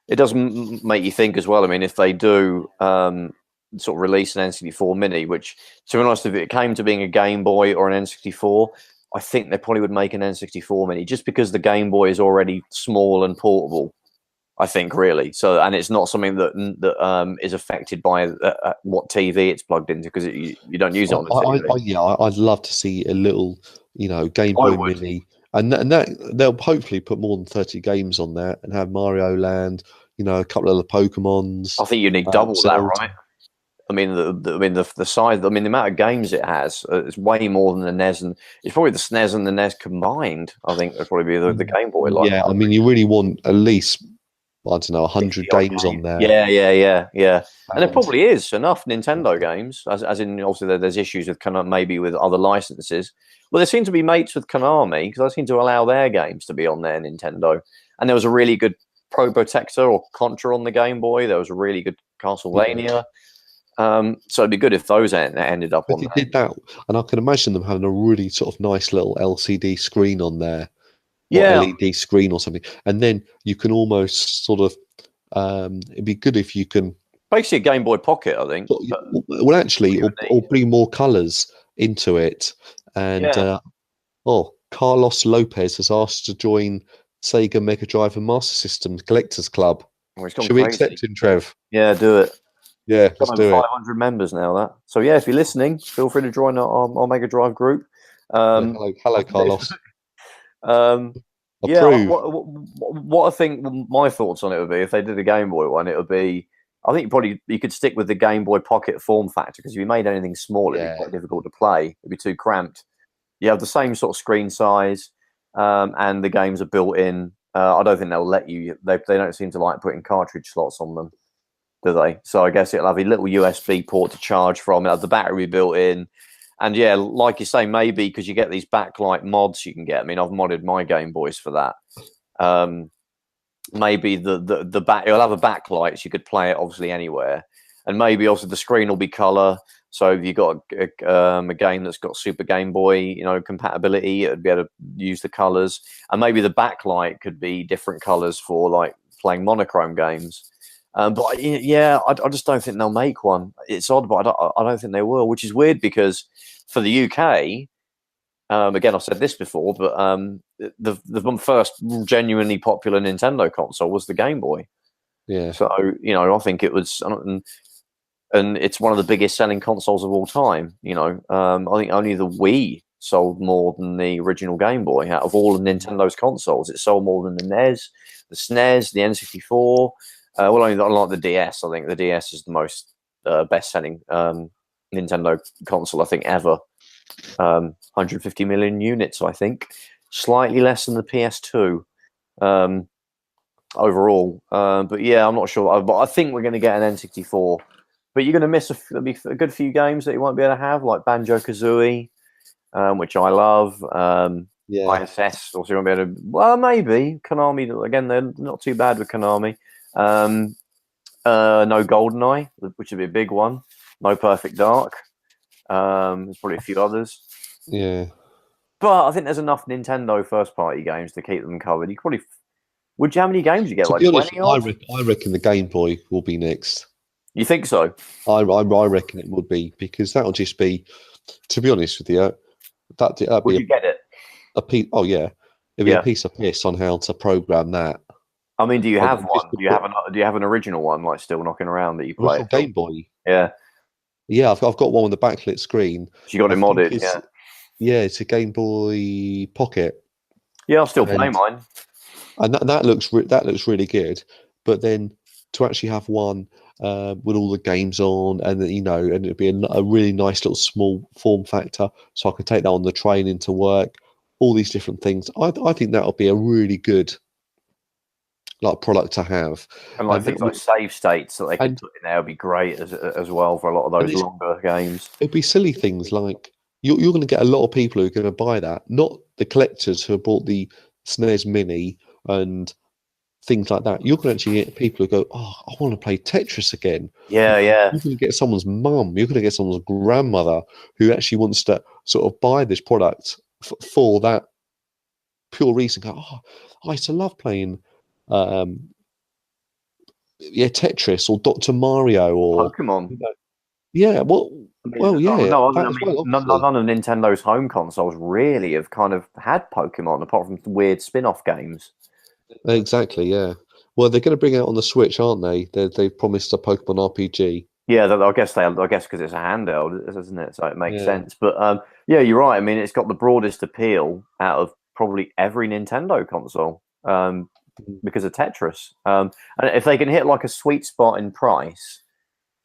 it doesn't make you think as well. I mean, if they do sort of release an N64 Mini, which, to be honest, if it came to being a Game Boy or an N64, I think they probably would make an N64 Mini, just because the Game Boy is already small and portable, I think, really. So, and it's not something that is affected by what TV it's plugged into, because you don't use it on the TV. I'd love to see a little, Game Boy Mini. And that they'll hopefully put more than 30 games on there and have Mario Land, a couple of the Pokemons. I think you need double that, right? I mean, the size. I mean, the amount of games it has is way more than the NES, and it's probably the SNES and the NES combined. I think it'll probably be the Game Boy. Yeah, I mean, you really want at least 100 games on there. Yeah. And there probably is enough Nintendo games, as in obviously there's issues with maybe with other licenses. Well, they seem to be mates with Konami, because they seem to allow their games to be on their Nintendo. And there was a really good Probotector or Contra on the Game Boy. There was a really good Castlevania. So it'd be good if those ended up on there. They did that, and I can imagine them having a really sort of nice little LCD screen on there. LED screen or something. And then you can almost sort of, it'd be good if you can... Basically a Game Boy Pocket, I think. Well, actually, or bring more colours into it. And Carlos Lopez has asked to join Sega Mega Drive and Master System Collectors Club. Should we accept him, Trev? Yeah, do it. Yeah, let's do 500 members now. So yeah, if you're listening, feel free to join our Mega Drive group. Hello, Carlos. What I think my thoughts on it would be, if they did a Game Boy one, it would be, I think you could stick with the Game Boy Pocket form factor, because if you made anything small, it'd be quite difficult to play. It'd be too cramped. You have the same sort of screen size, and the games are built in. I don't think they'll let you. They don't seem to like putting cartridge slots on them, do they? So I guess it'll have a little USB port to charge from. It'll have the battery built in. And yeah, like you say, maybe because you get these backlight mods you can get. I mean, I've modded my Game Boys for that. Maybe it'll have a backlight, so you could play it obviously anywhere. And maybe also the screen will be color. So if you got a game that's got Super Game Boy, compatibility, it'd be able to use the colors, and maybe the backlight could be different colors for like playing monochrome games. But yeah, I just don't think they'll make one. It's odd, but I don't think they will, which is weird because for the UK, again, I've said this before, but the first genuinely popular Nintendo console was the Game Boy. Yeah. So I think it was, and it's one of the biggest selling consoles of all time. I think only the Wii sold more than the original Game Boy out of all of Nintendo's consoles. It sold more than the NES, the SNES, the N64. Well, only like the DS. I think the DS is the most best-selling Nintendo console I think ever. 150 million units, I think, slightly less than the PS2 overall. But yeah, I'm not sure. But I think we're going to get an N64. But you're going to miss a good few games that you won't be able to have, like Banjo-Kazooie, which I love. ISS, also you won't be able to. Well, maybe Konami. Again, they're not too bad with Konami. No GoldenEye, which would be a big one. No Perfect Dark. There's probably a few others. Yeah. But I think there's enough Nintendo first-party games to keep them covered. You could probably. How many games you get? To like be honest, 20 I reckon the Game Boy will be next. You think so? I reckon it would be, because that'll just be. To be honest with you, would you get it? Oh yeah, it'd be a piece of piss on how to program that. I mean, do you have one? Do you have an original one, like still knocking around that you play? Game Boy. Yeah. Yeah, I've got one with a backlit screen. So you got it modded, yeah. Yeah, it's a Game Boy Pocket. Yeah, I'll still play mine. And that looks really good. But then to actually have one with all the games on, and and it'd be a really nice little small form factor, so I could take that on the train into work. All these different things. I think that'll be a really good product to have, and things like save states that they could put in there would be great as well for a lot of those longer games. It'd be silly things like you're going to get a lot of people who are going to buy that, not the collectors who have bought the SNES Mini and things like that. You're going to actually get people who go, "Oh, I want to play Tetris again." Yeah. You're going to get someone's mum. You're going to get someone's grandmother who actually wants to sort of buy this product for that pure reason. Go, "Oh, I used to love playing." Tetris or Dr. Mario or Pokemon. Yeah, none of Nintendo's home consoles really have kind of had Pokemon, apart from weird spin-off games. Exactly, yeah. Well, they're going to bring it out on the Switch, aren't they? They've promised a Pokemon RPG. Yeah, I guess because it's a handheld, isn't it? So it makes sense. But yeah, you're right. I mean, it's got the broadest appeal out of probably every Nintendo console. Because of Tetris, and if they can hit like a sweet spot in price,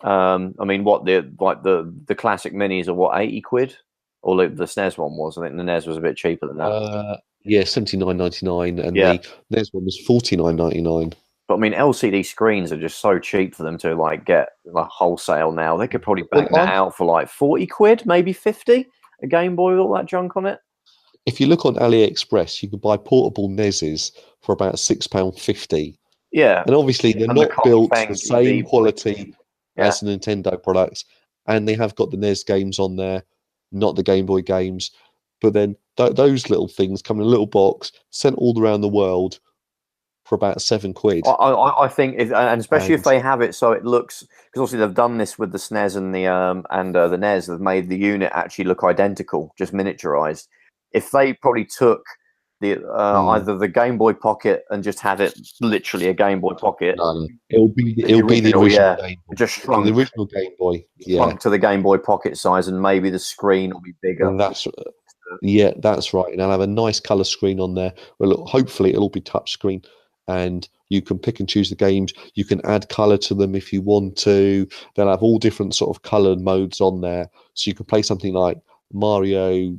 I mean, what the classic minis are what, 80 quid, or the SNES one was. I think the NES was a bit cheaper than that. Yeah, $79.99, and the NES one was $49.99. But I mean, LCD screens are just so cheap for them to get wholesale now. They could probably bang that out for like 40 quid, maybe 50, a Game Boy with all that junk on it. If you look on AliExpress, you can buy portable NESs for about £6.50. Yeah. And obviously they're not built to the same quality as the Nintendo products. And they have got the NES games on there, not the Game Boy games. But then those little things come in a little box, sent all around the world for about £7. I think, and especially if they have it so it looks, because obviously they've done this with the SNES and the NES, they've made the unit actually look identical, just miniaturized. If they probably took the either the Game Boy Pocket and just had it literally a Game Boy Pocket, it'll be the original Game Boy. Just shrunk the original Game Boy, shrunk to the Game Boy Pocket size, and maybe the screen will be bigger. And that's right. And I'll have a nice color screen on there. Well, hopefully it'll be touch screen, and you can pick and choose the games. You can add color to them if you want to. They'll have all different sort of color modes on there, so you can play something like Mario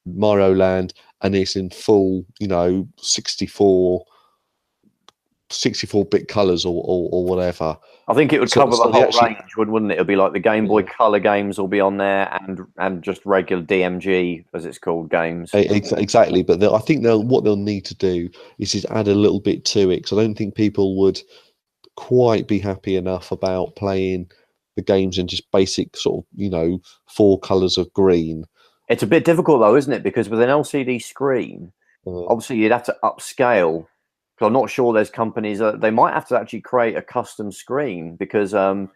Land, and it's in full 64-bit colors or whatever. I think it would cover the whole range, wouldn't it? It'll be like the Game Boy Color games will be on there, and just regular DMG, as it's called, games. Exactly, but I think what they'll need to do is just add a little bit to it, because I don't think people would quite be happy enough about playing the games in just basic sort of 4 colours of green. It's a bit difficult though, isn't it? Because with an LCD screen, obviously you'd have to upscale. So I'm not sure there's companies they might have to actually create a custom screen, because I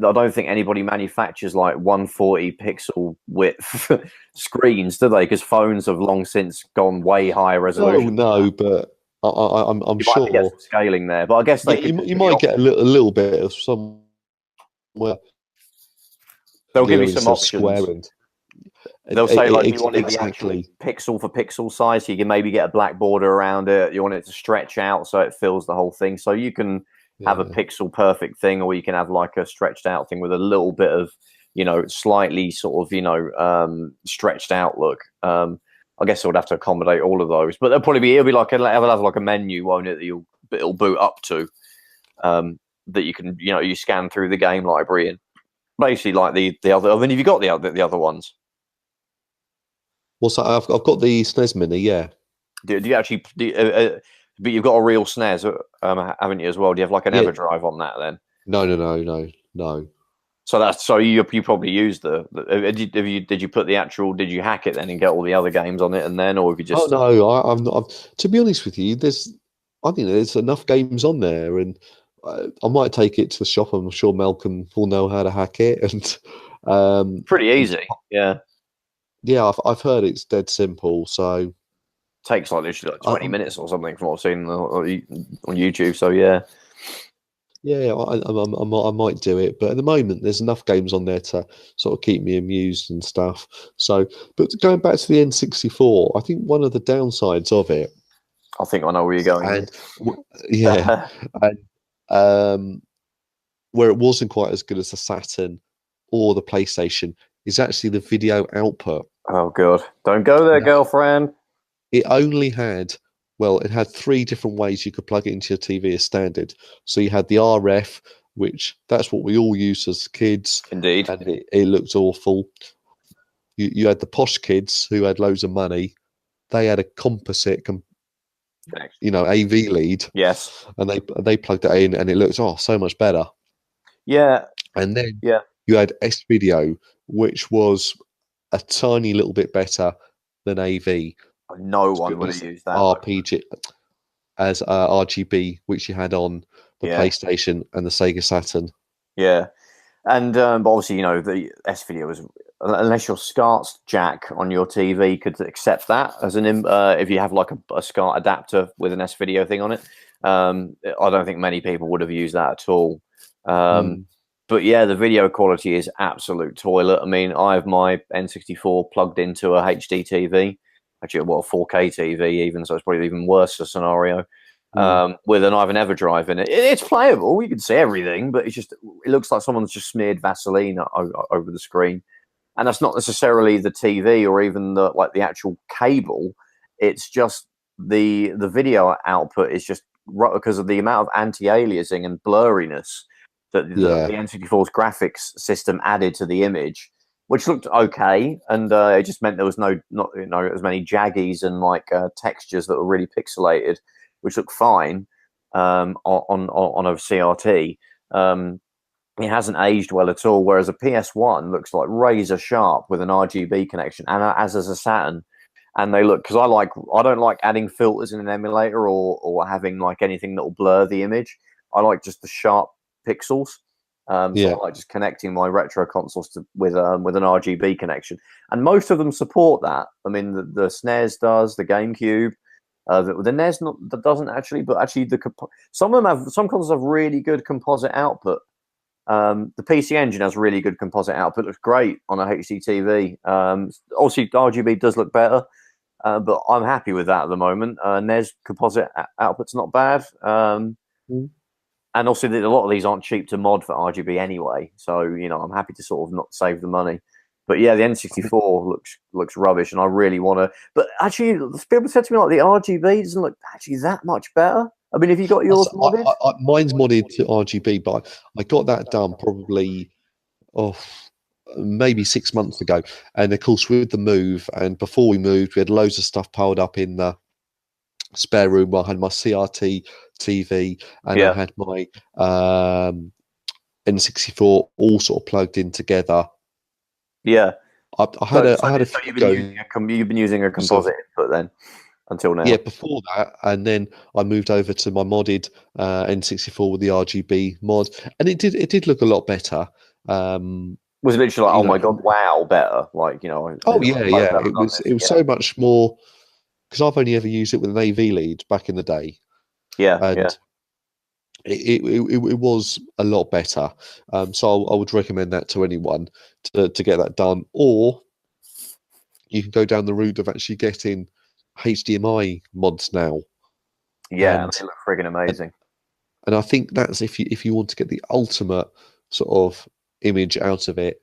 don't think anybody manufactures like 140 pixel width screens, do they? Because phones have long since gone way higher resolution. No, but I'm you sure might get some scaling there, but I guess you might get a little bit of somewhere. They'll give you some options. They'll say like you want it the actual pixel for pixel size, so you can maybe get a black border around it. You want it to stretch out so it fills the whole thing. So you can have a pixel perfect thing, or you can have like a stretched out thing with a little bit of, slightly sort of, stretched out look. I guess it would have to accommodate all of those, but it'll be like it'll have like a menu, won't it? That it'll boot up to, that you can you scan through the game library, and basically like the other. I mean, have you got the other ones? What's that? I've got the SNES Mini. Yeah. Do you actually? But you've got a real SNES, haven't you as well? Do you have like an EverDrive on that then? No. So you probably used did you put the actual? Did you hack it then and get all the other games on it, and then, or have you just? Oh no, I'm not. To be honest with you, I think there's enough games on there, and I might take it to the shop. I'm sure Malcolm will know how to hack it, and pretty easy. Yeah. Yeah, I've heard it's dead simple. So takes like literally like 20 minutes or something from what I've seen on YouTube. So yeah. Yeah, I might do it, but at the moment there's enough games on there to sort of keep me amused and stuff. So, but going back to the N64, I think one of the downsides of it, I think I know where you're going. And where it wasn't quite as good as the Saturn or the PlayStation, is actually the video output. Oh god, don't go there, girlfriend. It only had. Well, it had 3 different ways you could plug it into your TV as standard. So you had the RF, which that's what we all used as kids. Indeed. And it looked awful. You had the posh kids who had loads of money. They had a composite, AV lead. Yes. And they plugged it in, and it looked so much better. Yeah. And then you had S-Video, which was a tiny little bit better than AV. No one would have used that RPG as RGB, which you had on the PlayStation and the Sega Saturn. Yeah, and obviously, the S-Video was, unless your SCART jack on your TV could accept that as if you have like a SCART adapter with an S-Video thing on it, I don't think many people would have used that at all. But yeah, the video quality is absolute toilet. I mean, I have my N64 plugged into a HD TV. Actually, a 4K TV even, so it's probably even worse a scenario. With I have an EverDrive in it. It's playable. You can see everything, but it looks like someone's just smeared Vaseline over the screen. And that's not necessarily the TV or even the actual cable. It's just the video output is just because of the amount of anti-aliasing and blurriness that the N64's graphics system added to the image, which looked okay, and it just meant there was not as many jaggies and textures that were really pixelated, which looked fine on a CRT. It hasn't aged well at all, whereas a PS1 looks like razor sharp with an RGB connection, and as does a Saturn. And they look, because I don't like adding filters in an emulator or having anything that will blur the image. I like just the sharp pixels. So I like just connecting my retro consoles with an RGB connection, and most of them support that. I mean, the SNES does, the GameCube, the NES that doesn't actually, but actually some consoles have really good composite output. The PC Engine has really good composite output. Looks great on a HD TV. Obviously, RGB does look better, but I'm happy with that at the moment. NES composite output's not bad. And also, a lot of these aren't cheap to mod for RGB anyway. So, I'm happy to sort of not save the money. But yeah, the N64 looks rubbish, and I really want to. But actually, people said to me the RGB doesn't look actually that much better. I mean, have you got yours modded? Mine's modded to RGB, but I got that done probably maybe 6 months ago. And of course, with the move, and before we moved, we had loads of stuff piled up in the spare room. I had my CRT TV, and I had my N64 all sort of plugged in together. Yeah. I had a So few you've been using a composite input then until now. Yeah, before that, and then I moved over to my modded N64 with the RGB mod, and it did look a lot better. Was it literally like, You oh know, my god, wow, better? Like, you know, oh yeah, yeah. It was so much more because I've only ever used it with an AV lead back in the day, Yeah, yeah. and it was a lot better. So I would recommend that to anyone to get that done, or you can go down the route of actually getting HDMI mods now. Yeah, And they look friggin' amazing. And I think that's if you want to get the ultimate sort of image out of it,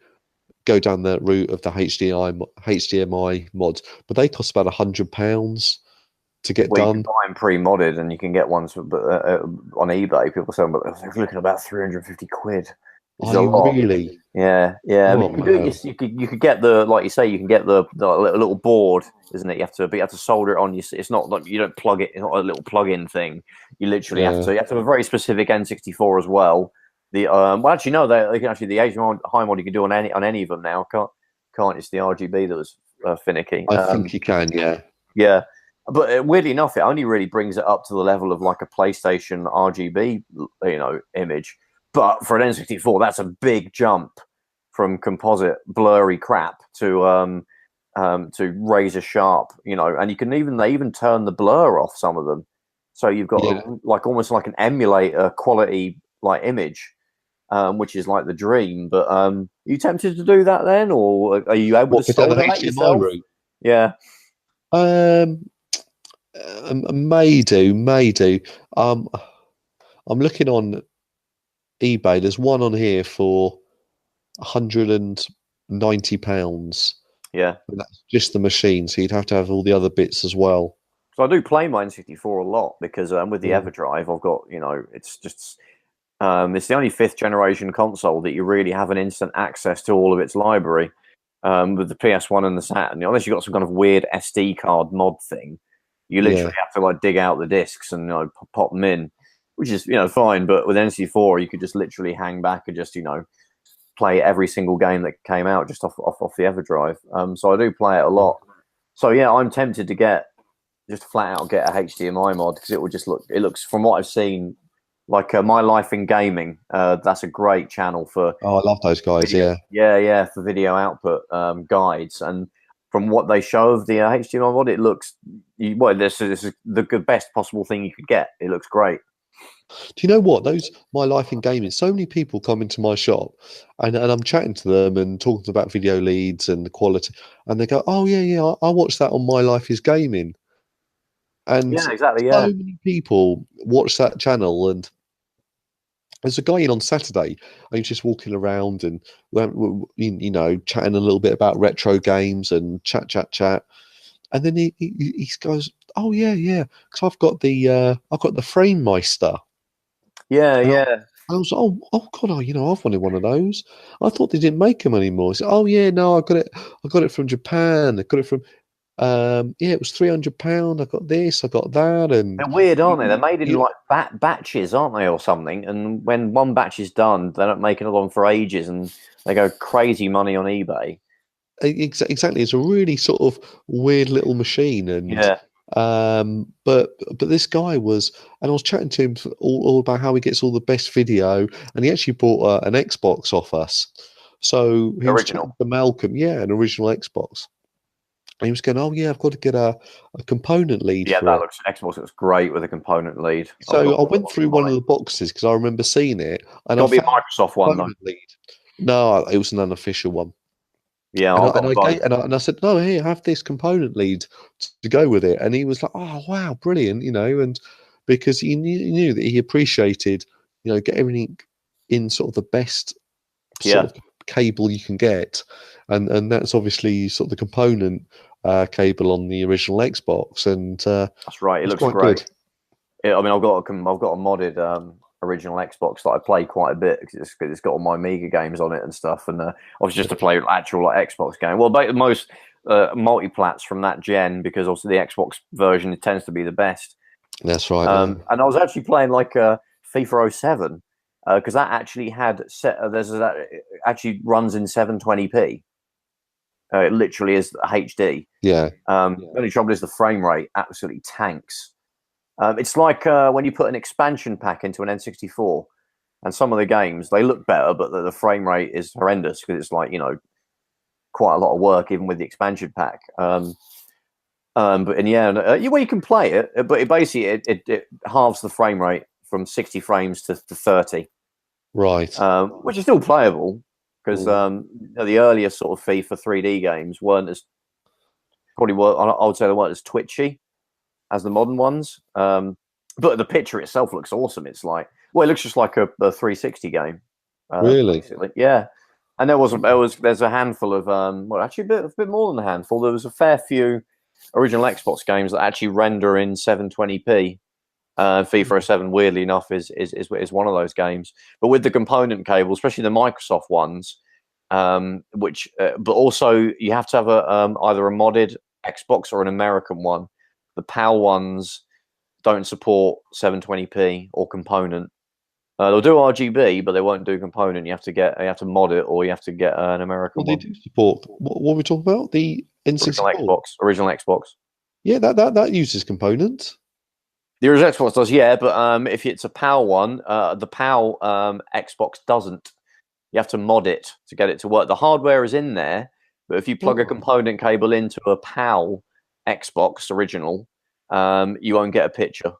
go down the route of the HDMI mods. But they cost about £100 to get Well, you can done. buy them pre-modded, and you can get ones on eBay. People say, but they're looking at about 350 quid. Which is Are a you lot. really? Yeah, yeah. I mean, Oh wow! you could get the, like you say, you can get the little board, isn't it? You have to solder it on. It's not like you don't plug it. It's not a little plug-in thing. You literally have Yeah. to. You have to have a very specific N64 as well. The well, actually no, they can actually the HDMI high mod you can do on any of them now. Can't it's the RGB that was finicky. I think you can. Yeah. Yeah, but weirdly enough, it only really brings it up to the level of like a PlayStation RGB, image. But for an N64, that's a big jump from composite blurry crap to razor sharp, and they even turn the blur off some of them, so you've got like almost like an emulator quality like image, which is like the dream. But are you tempted to do that then, or are you able to solve that yourself? Route? Yeah. May do. I'm looking on eBay. There's one on here for £190. Yeah, and that's just the machine. So you'd have to have all the other bits as well. So I do play my N64 a lot because with the EverDrive, I've got it's just it's the only 5th generation console that you really have an instant access to all of its library. With the PS1 and the Saturn, unless you've got some kind of weird SD card mod thing, you literally have to like dig out the discs and pop them in, which is fine. But with N64, you could just literally hang back and just play every single game that came out just off the EverDrive. So I do play it a lot. So yeah, I'm tempted to just flat out get a HDMI mod because it looks from what I've seen like My Life in Gaming. That's a great channel for. Oh, I love those guys. Video, yeah, for video output guides. And from what they show of the HDMI mod, it looks this is the best possible thing you could get. It looks great. Do you know what? Those My Life in Gaming, so many people come into my shop and I'm chatting to them and talking about video leads and the quality, and they go, oh yeah, I watched that on My Life is Gaming. And yeah, exactly. So many people watch that channel, and there's a guy in on Saturday, and he's just walking around and chatting a little bit about retro games and chat, and then he goes, "Oh yeah, because I've got the FrameMeister." Yeah, yeah. I was like, oh god, I've wanted one of those. I thought they didn't make them anymore. So, oh yeah, no, I got it from Japan. I got it from it was £300. I got this, I got that, and they're weird, aren't they? They're made in like batches, aren't they, or something? And when one batch is done, they don't make another one for ages, and they go crazy money on eBay. Exactly, it's a really sort of weird little machine, and but this guy was, and I was chatting to him all about how he gets all the best video, and he actually bought an Xbox off us. So he was chatting to Malcolm, an original Xbox. And he was going, oh yeah, I've got to get a component lead. Yeah, Xbox looks great with a component lead. So I went through one of the boxes because I remember seeing it, and I found a Microsoft one though. Lead. No, it was an unofficial one. Yeah, and I said, no, here, have this component lead to go with it. And he was like, oh wow, brilliant, and because he knew that he appreciated, get everything in sort of the best sort of cable you can get, and that's obviously sort of the component cable on the original Xbox, and that's right. It looks great. I mean, I've got a modded original Xbox that I play quite a bit because it's got all my Amiga games on it and stuff, and obviously just to play actual Xbox game. Well, most multiplats from that gen, because obviously the Xbox version tends to be the best. That's right. And I was actually playing like FIFA 07. because that actually had that actually runs in 720p. It literally is HD. Yeah. The only trouble is the frame rate absolutely tanks. It's like when you put an expansion pack into an N64, and some of the games, they look better, but the frame rate is horrendous because it's like, quite a lot of work even with the expansion pack. But you can play it, but it basically it halves the frame rate from 60 frames to 30. Right. Which is still playable because the earlier sort of FIFA 3D games weren't as I would say they weren't as twitchy as the modern ones. But the picture itself looks awesome. It's like, it looks just like a 360 game. Really? Basically. Yeah. And there's a handful of actually a bit more than a handful. There was a fair few original Xbox games that actually render in 720p. FIFA 7, weirdly enough, is one of those games. But with the component cable, especially the Microsoft ones, but also you have to have either a modded Xbox or an American one. The PAL ones don't support 720p or component. They'll do RGB, but they won't do component. You have to mod it, or you have to get an American one. They do support. What are we talking about? The N64? Original Xbox. Yeah, that uses components. The original Xbox does, yeah, but if it's a PAL one, the PAL Xbox doesn't. You have to mod it to get it to work. The hardware is in there, but if you plug a component cable into a PAL Xbox original, you won't get a picture.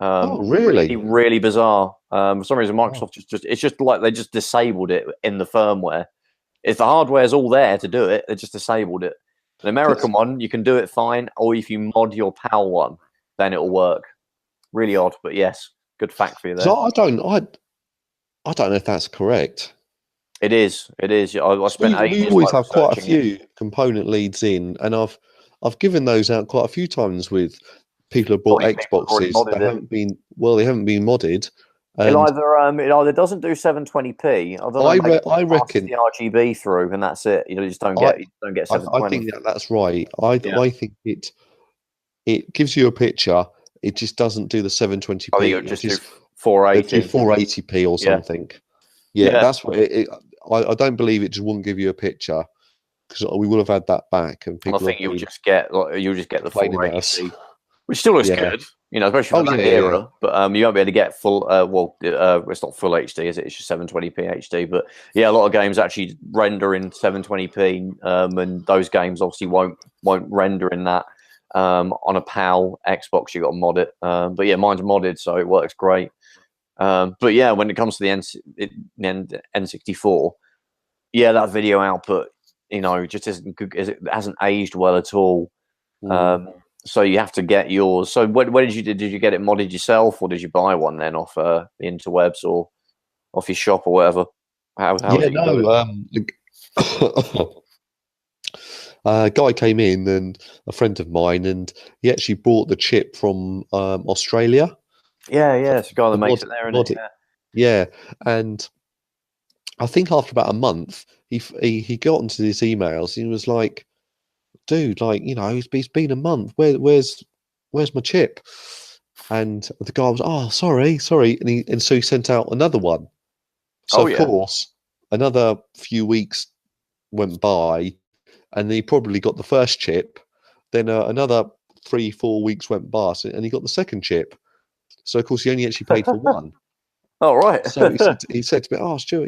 Really? Really bizarre. For some reason, Microsoft it's just like they just disabled it in the firmware. If the hardware's all there to do it, they just disabled it. An American one, you can do it fine, or if you mod your PAL one, then it'll work. Really odd, but yes, good fact for you there. So I don't know if that's correct. It is. I spent ages. We always have quite a few component leads in, and I've given those out quite a few times with people who bought Xboxes that haven't been modded. It either doesn't do 720p. I reckon the RGB through, and that's it. You just don't get 720. I think that's right. I think it gives you a picture. It just doesn't do the 720p. I think it just do 480. 480p or something. Yeah, that's what I don't believe it just wouldn't give you a picture, because we would have had that back. And people, I think you'll just get the 480p, which still looks good. Especially for that era. Yeah. But you won't be able to get full. It's not full HD, is it? It's just 720p HD. But yeah, a lot of games actually render in 720p, and those games obviously won't render in that. On a PAL Xbox, you got to mod it. But yeah, mine's modded, so it works great. But yeah, when it comes to the N64, yeah, that video output, just isn't good. It hasn't aged well at all. So you have to get yours. So where did you get it modded yourself, or did you buy one then off the interwebs or off your shop or whatever? A guy came in, and a friend of mine, and he actually bought the chip from Australia. Yeah, it's a guy that makes it there, isn't it? Yeah, and I think after about a month, he got into his emails. He was like, "Dude, it's been a month. Where's my chip?" And the guy was, "Oh, sorry," and so he sent out another one. So of course, another few weeks went by, and he probably got the first chip. Then another 3-4 weeks went by, and he got the second chip. So of course, he only actually paid for one. Oh, right. So he said to me, "Oh, Stuart,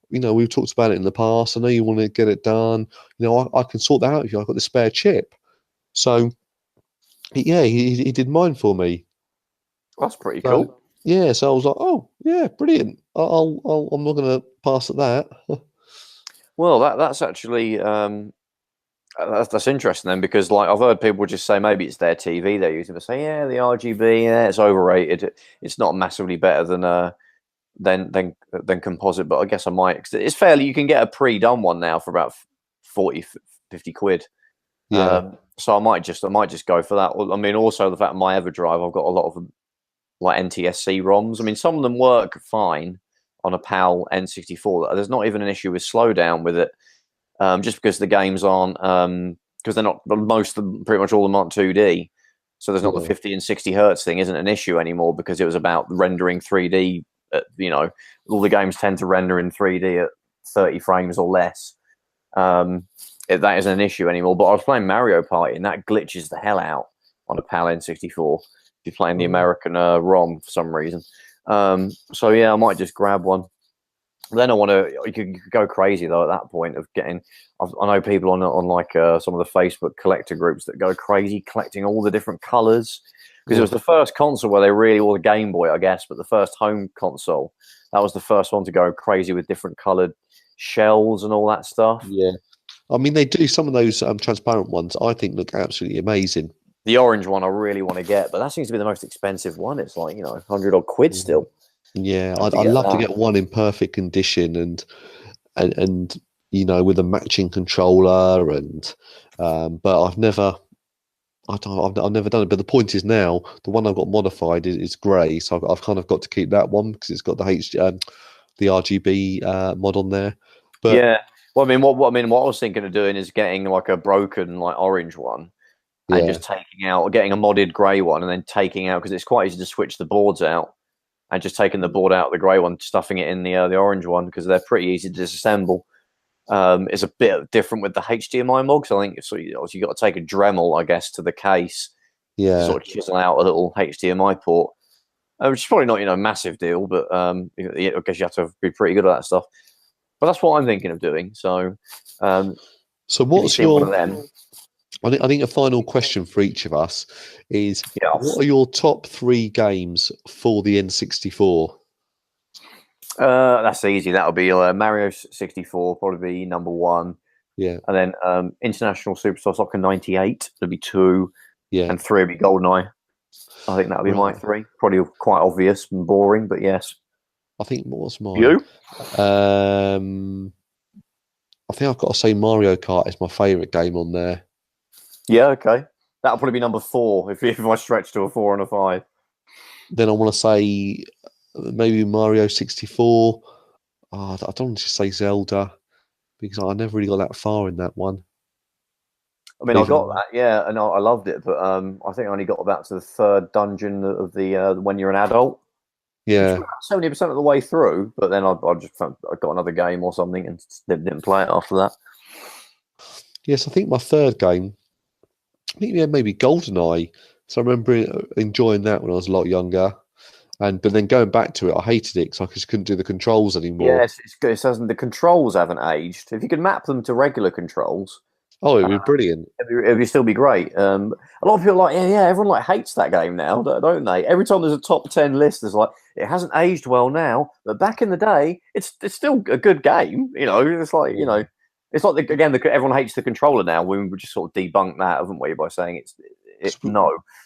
we've talked about it in the past. I know you want to get it done. I can sort that out if I've got the spare chip." So he did mine for me. That's pretty cool. Yeah, so I was like, "Oh, yeah, brilliant. I'm not going to pass at that." Well, that's actually that's interesting then, because I've heard people just say maybe it's their TV they're using, but say the RGB, it's overrated. It's not massively better than composite, but I guess I might, because it's fairly, you can get a pre-done one now for about 40, 50 quid. Yeah. So I might just go for that. I mean, also the fact my EverDrive, I've got a lot of them, like NTSC ROMs. I mean, some of them work fine on a PAL N64. There's not even an issue with slowdown with it. Just because the games aren't, because they're not, most of them, pretty much all of them aren't 2D. So there's not the 50 and 60 hertz thing isn't an issue anymore, because it was about rendering 3D all the games tend to render in 3D at 30 frames or less. That isn't an issue anymore. But I was playing Mario Party, and that glitches the hell out on a PAL N64 if you're playing the American ROM for some reason. So yeah, I might just grab one. Then I want to. You could go crazy though at that point of getting. I know people on like some of the Facebook collector groups that go crazy collecting all the different colors, because it was the first console where they really, or the Game Boy, I guess, but the first home console. That was the first one to go crazy with different colored shells and all that stuff. Yeah, I mean they do some of those transparent ones. I think look absolutely amazing. The orange one I really want to get, but that seems to be the most expensive one. It's like £100 odd quid still. Yeah, I'd love to get one in perfect condition and with a matching controller and but I've never done it. But the point is now the one I've got modified is grey, so I've kind of got to keep that one because it's got the RGB mod on there. But yeah, well, I mean, what I was thinking of doing is getting like a broken like orange one and just getting a modded grey one and then taking out, because it's quite easy to switch the boards out. And just taking the board out of the grey one, stuffing it in the orange one, because they're pretty easy to disassemble. It's a bit different with the HDMI mod, so I think you've got to take a Dremel, I guess, to the case. Yeah. Sort of chisel out a little HDMI port, which is probably not a massive deal, but I guess you have to be pretty good at that stuff. But that's what I'm thinking of doing. So what's your? One of them? I think a final question for each of us is: what are your top 3 games for the N64? That's easy. That'll be Mario 64, probably be number 1. Yeah, and then International Superstar Soccer 98 would be 2. Yeah, and 3 would be GoldenEye. I think that'll be my 3. Probably quite obvious and boring, but yes. I think what's mine? You? I think I've got to say Mario Kart is my favourite game on there. Yeah, okay. That'll probably be number 4 if I stretch to a 4 and a 5. Then I want to say maybe Mario 64. I don't want to say Zelda because I never really got that far in that one. I mean, I got that, yeah, and I loved it, but I think I only got about to the 3rd dungeon of the when you're an adult. Yeah, 70% of the way through, but then I got another game or something and didn't play it after that. Yes, I think my 3rd game. I think maybe GoldenEye. So I remember enjoying that when I was a lot younger, but then going back to it, I hated it because I just couldn't do the controls anymore. Yes, it's good. The controls haven't aged. If you could map them to regular controls, it would be brilliant. It'd still be great. A lot of people are like, everyone hates that game now, don't they? Every time there's a top 10 list, there's like, it hasn't aged well now, but back in the day, it's still a good game. It's like It's like everyone hates the controller now. We just sort of debunk that, haven't we, by saying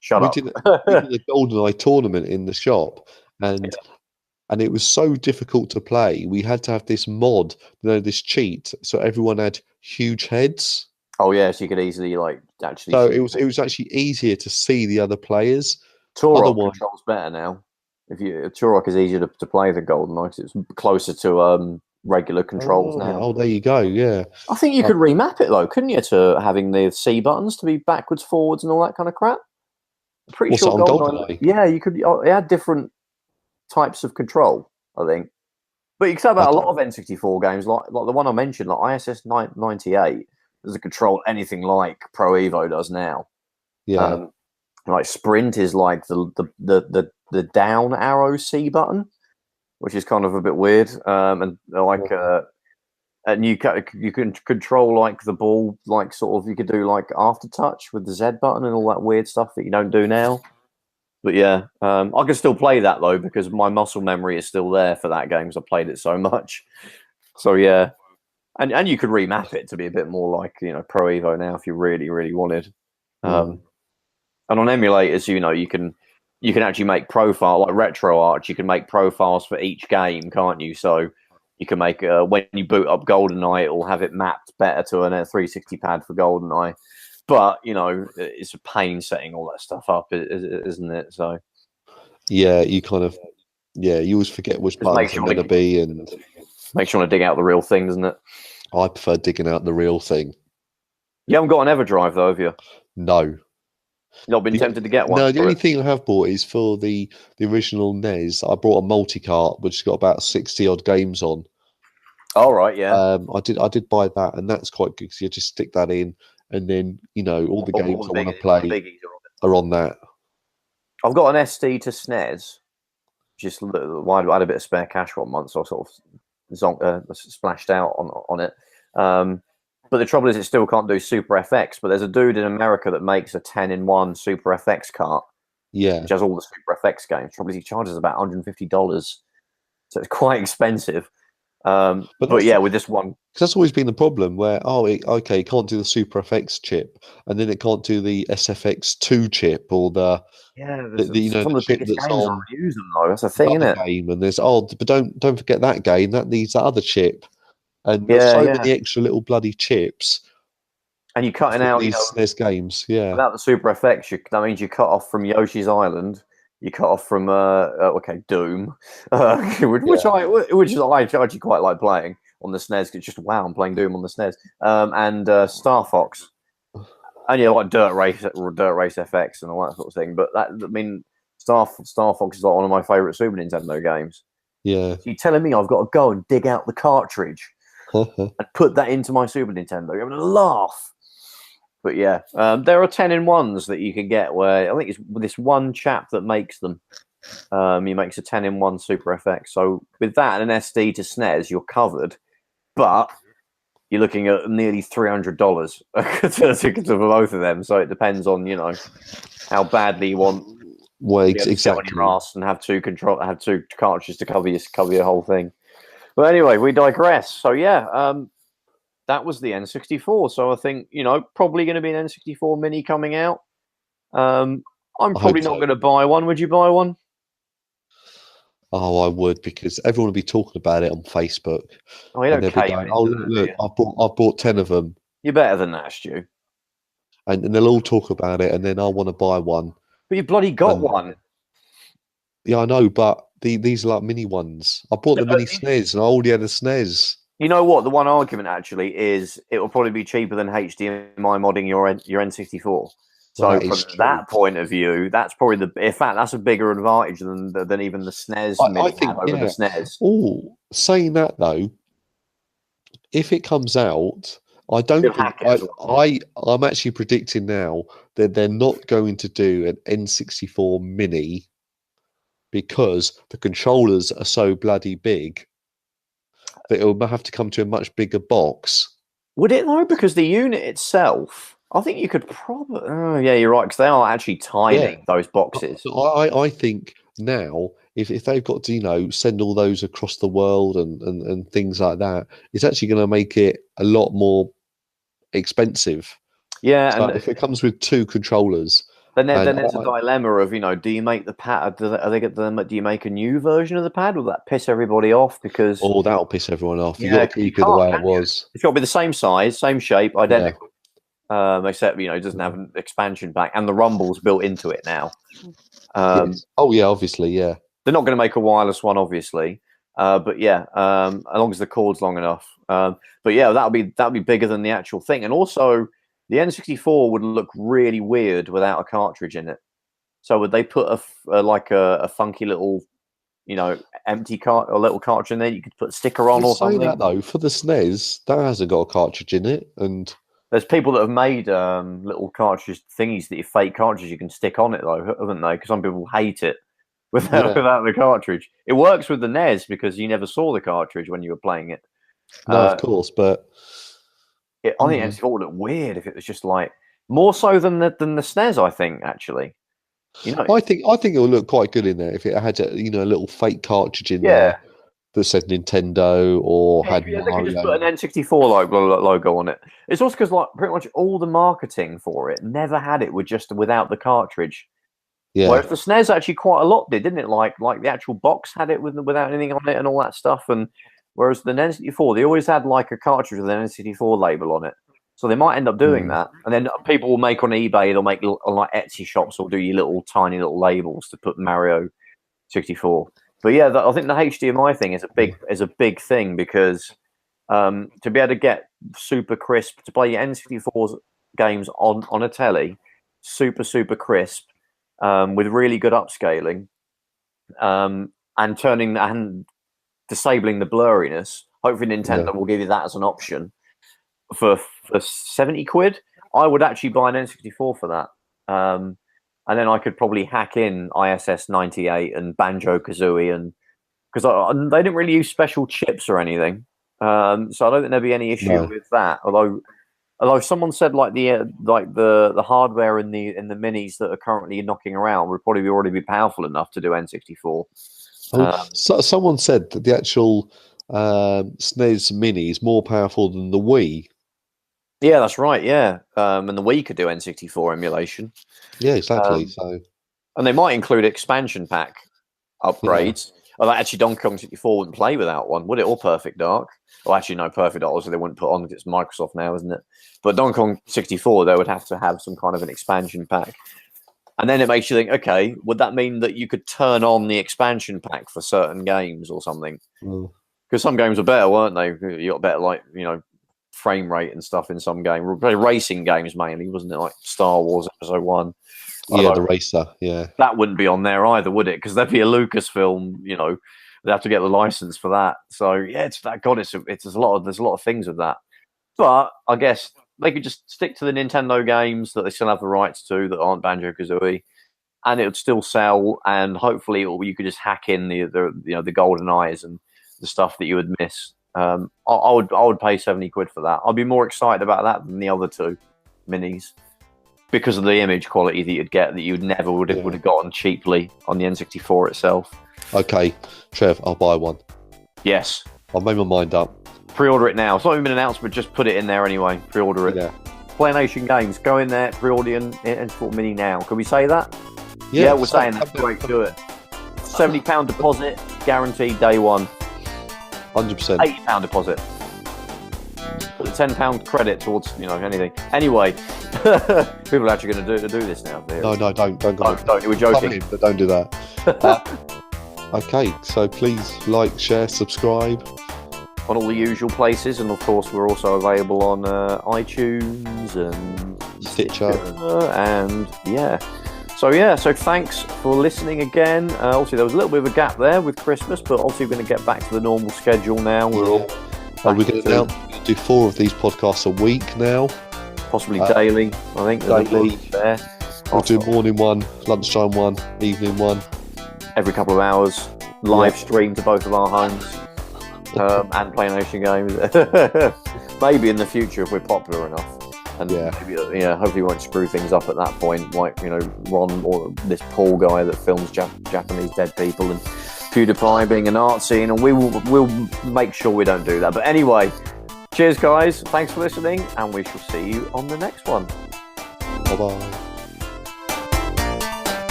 shut up. We did a GoldenEye tournament in the shop, and it was so difficult to play. We had to have this mod, this cheat, so everyone had huge heads. Oh yeah, so you could easily actually. So it was actually easier to see the other players. Turok controls better now. Turok is easier to play than GoldenEye because it's closer to regular controls now. Oh, there you go. Yeah, I think you could remap it though, couldn't you, to having the C buttons to be backwards, forwards, and all that kind of crap. I'm pretty sure GoldenEye. Yeah, you could. It had different types of control, I think. But you can say about a lot of N64 games, like the one I mentioned, like ISS 98, doesn't control anything like Pro Evo does now. Yeah, like Sprint is like the down arrow C button, which is kind of a bit weird. And you can control like the ball, like sort of you could do like aftertouch with the Z button and all that weird stuff that you don't do now. But yeah, I can still play that though because my muscle memory is still there for that game because I played it so much. So yeah, and you could remap it to be a bit more like Pro Evo now if you really really wanted. And on emulators, you can actually make profile like RetroArch. You can make profiles for each game, can't you? So you can make when you boot up GoldenEye, it will have it mapped better to a 360 pad for GoldenEye. But it's a pain setting all that stuff up, isn't it? So yeah, you kind of you always forget which buttons are going to be, and makes you want to dig out the real thing, doesn't it? I prefer digging out the real thing. You haven't got an EverDrive though, have you? No. Not been tempted to get one? No, the only thing I have bought is for the original NES. I bought a multi-cart which has got about 60 odd games on. All right, yeah. I did buy that, and that's quite good because you just stick that in, and then all the games I want to play are on that. I've got an SD to SNES. Just I had a bit of spare cash one month, so I sort of splashed out on it. But the trouble is, it still can't do Super FX. But there's a dude in America that makes a 10-in-1 Super FX cart. Yeah, which has all the Super FX games. Trouble is, he charges about $150, so it's quite expensive. But yeah, with this one, because that's always been the problem. Where okay, it can't do the Super FX chip, and then it can't do the SFX2 chip or the some of the biggest games on use them though. That's a thing, isn't it? Game, and there's but don't forget that game that needs that other chip, and there's so many extra little bloody chips. And you're cutting out these SNES games, without the Super FX, that means you cut off from Yoshi's Island. You cut off from Doom, which I actually quite like playing on the SNES. It's just wow, I'm playing Doom on the SNES, and Star Fox, and like Dirt Race FX and all that sort of thing. But Star Fox is like one of my favourite Super Nintendo games. Yeah, so you're telling me I've got to go and dig out the cartridge and put that into my Super Nintendo? You're having a laugh. But yeah, there are 10-in-1s that you can get where I think it's this one chap that makes them. He makes a 10-in-1 Super FX. So with that and an SD to SNES, you're covered. But you're looking at nearly $300 for both of them. So it depends on how badly you want. Well, exactly. On your ass and have two cartridges to cover your whole thing. But anyway, we digress. So yeah. That was the N64, so I think probably going to be an N64 Mini coming out. I'm probably not going to buy one. Would you buy one? Oh, I would, because everyone would be talking about it on Facebook. Oh, you don't care. Oh, look, I bought 10 of them. You're better than that, Stu. And they'll all talk about it, and then I want to buy one. But you bloody got one. Yeah, I know, but these are like mini ones. I bought the mini SNES, and I already had a SNES. You know what? The one argument actually is it will probably be cheaper than HDMI modding your N64. So from that point of view, that's probably in fact, that's a bigger advantage than even the SNES Mini had over the SNES. Oh, saying that though, if it comes out, I don't think I'm actually predicting now that they're not going to do an N64 Mini because the controllers are so bloody big that it will have to come to a much bigger box. Would it though? Because the unit itself, I think you could probably. Oh, yeah, you're right. Because they are actually tiny. Those boxes. I think now, if they've got to send all those across the world and things like that, it's actually going to make it a lot more expensive. Yeah, so and if it comes with two controllers. Then there's a dilemma of do you make the pad? Do you make a new version of the pad? Will that piss everybody off? Because that'll piss everyone off. You got to keep it the way it was. It's got to be the same size, same shape, identical. Except it doesn't have an expansion pack, and the rumble's built into it now. Yes. Oh yeah, obviously, yeah. They're not going to make a wireless one, obviously, but yeah, as long as the cord's long enough. But yeah, that'll be bigger than the actual thing, and also. The N64 would look really weird without a cartridge in it. So would they put a funky little, empty little cartridge in there? You could put a sticker on or something. That though, for the SNES, that hasn't got a cartridge in it, and there's people that have made little cartridge thingies that you fake cartridges you can stick on it though, haven't they? Because some people hate it without the cartridge. It works with the NES because you never saw the cartridge when you were playing it. No, of course, but. I think N64 would look weird if it was just like more so than the SNES. I think actually, I think it will look quite good in there if it had a little fake cartridge in there that said Nintendo or had Mario. They could just put an N64 logo on it. It's also because pretty much all the marketing for it never had it without the cartridge. Yeah. Whereas the SNES actually quite a lot didn't it? Like the actual box had it without anything on it and all that stuff and. Whereas the N64, they always had like a cartridge with an N64 label on it. So they might end up doing that. And then people will make on eBay, they'll make like Etsy shops or do your little tiny little labels to put Mario 64. But yeah, I think the HDMI thing is a big thing because to be able to get super crisp, to play your N64 games on a telly super, super crisp, with really good upscaling, and disabling the blurriness. Hopefully Nintendo will give you that as an option for 70 quid. I would actually buy an N64 for that. And then I could probably hack in ISS 98 and Banjo-Kazooie, and because they didn't really use special chips or anything. So I don't think there'd be any issue with that. Although someone said like the hardware in the minis that are currently knocking around would probably already be powerful enough to do N64. So someone said that the actual SNES Mini is more powerful than the Wii. Yeah, that's right. Yeah, and the Wii could do N64 emulation. Yeah, exactly. And they might include expansion pack upgrades. Oh, actually, Donkey Kong 64 wouldn't play without one, would it? Or Perfect Dark? Well, actually, no, Perfect Dark also they wouldn't put on because it's Microsoft now, isn't it? But Donkey Kong 64, they would have to have some kind of an expansion pack. And then it makes you think, okay, would that mean that you could turn on the expansion pack for certain games or something? Because some games are better, weren't they? You got better, like, frame rate and stuff in some games. Racing games mainly, wasn't it? Like Star Wars Episode 1. Yeah, the racer. Yeah, that wouldn't be on there either, would it? Because that'd be a Lucasfilm. They'd have to get the license for that. So yeah, it's that. God, there's a lot of things with that. But I guess they could just stick to the Nintendo games that they still have the rights to that aren't Banjo-Kazooie, and it would still sell. And hopefully, you could just hack in the golden eyes and the stuff that you would miss. I would pay 70 quid for that. I'd be more excited about that than the other two minis, because of the image quality that you'd get that you never would have gotten cheaply on the N64 itself. Okay, Trev, I'll buy one. Yes. I've made my mind up. Pre-order it now. It's not even been announced, but just put it in there anyway. Pre-order it. Yeah. Playnation Games, go in there, pre-order N64 Mini now. Can we say that? Yeah, we're saying that. Great, do it. £70 deposit, guaranteed day one. 100%. £80 deposit. Put the £10 credit towards anything. Anyway, people are actually going to do this now. No, don't. Don't. We're joking, but don't do that. Okay, so please like, share, subscribe on all the usual places, and of course we're also available on iTunes and Stitcher, and So thanks for listening again. Obviously, there was a little bit of a gap there with Christmas, but obviously we're going to get back to the normal schedule now. We're all. We're going to do 4 of these podcasts a week now. Possibly daily, I think. Daily. We'll do morning one, lunchtime one, evening one. Every couple of hours. Live stream to both of our homes. And Playnation Games. Maybe in the future if we're popular enough. And maybe, hopefully we won't screw things up at that point. Like, Ron or this Paul guy that films Japanese dead people, and PewDiePie being an art scene, and we'll make sure we don't do that. But anyway, cheers guys, thanks for listening, and we shall see you on the next one. Bye-bye.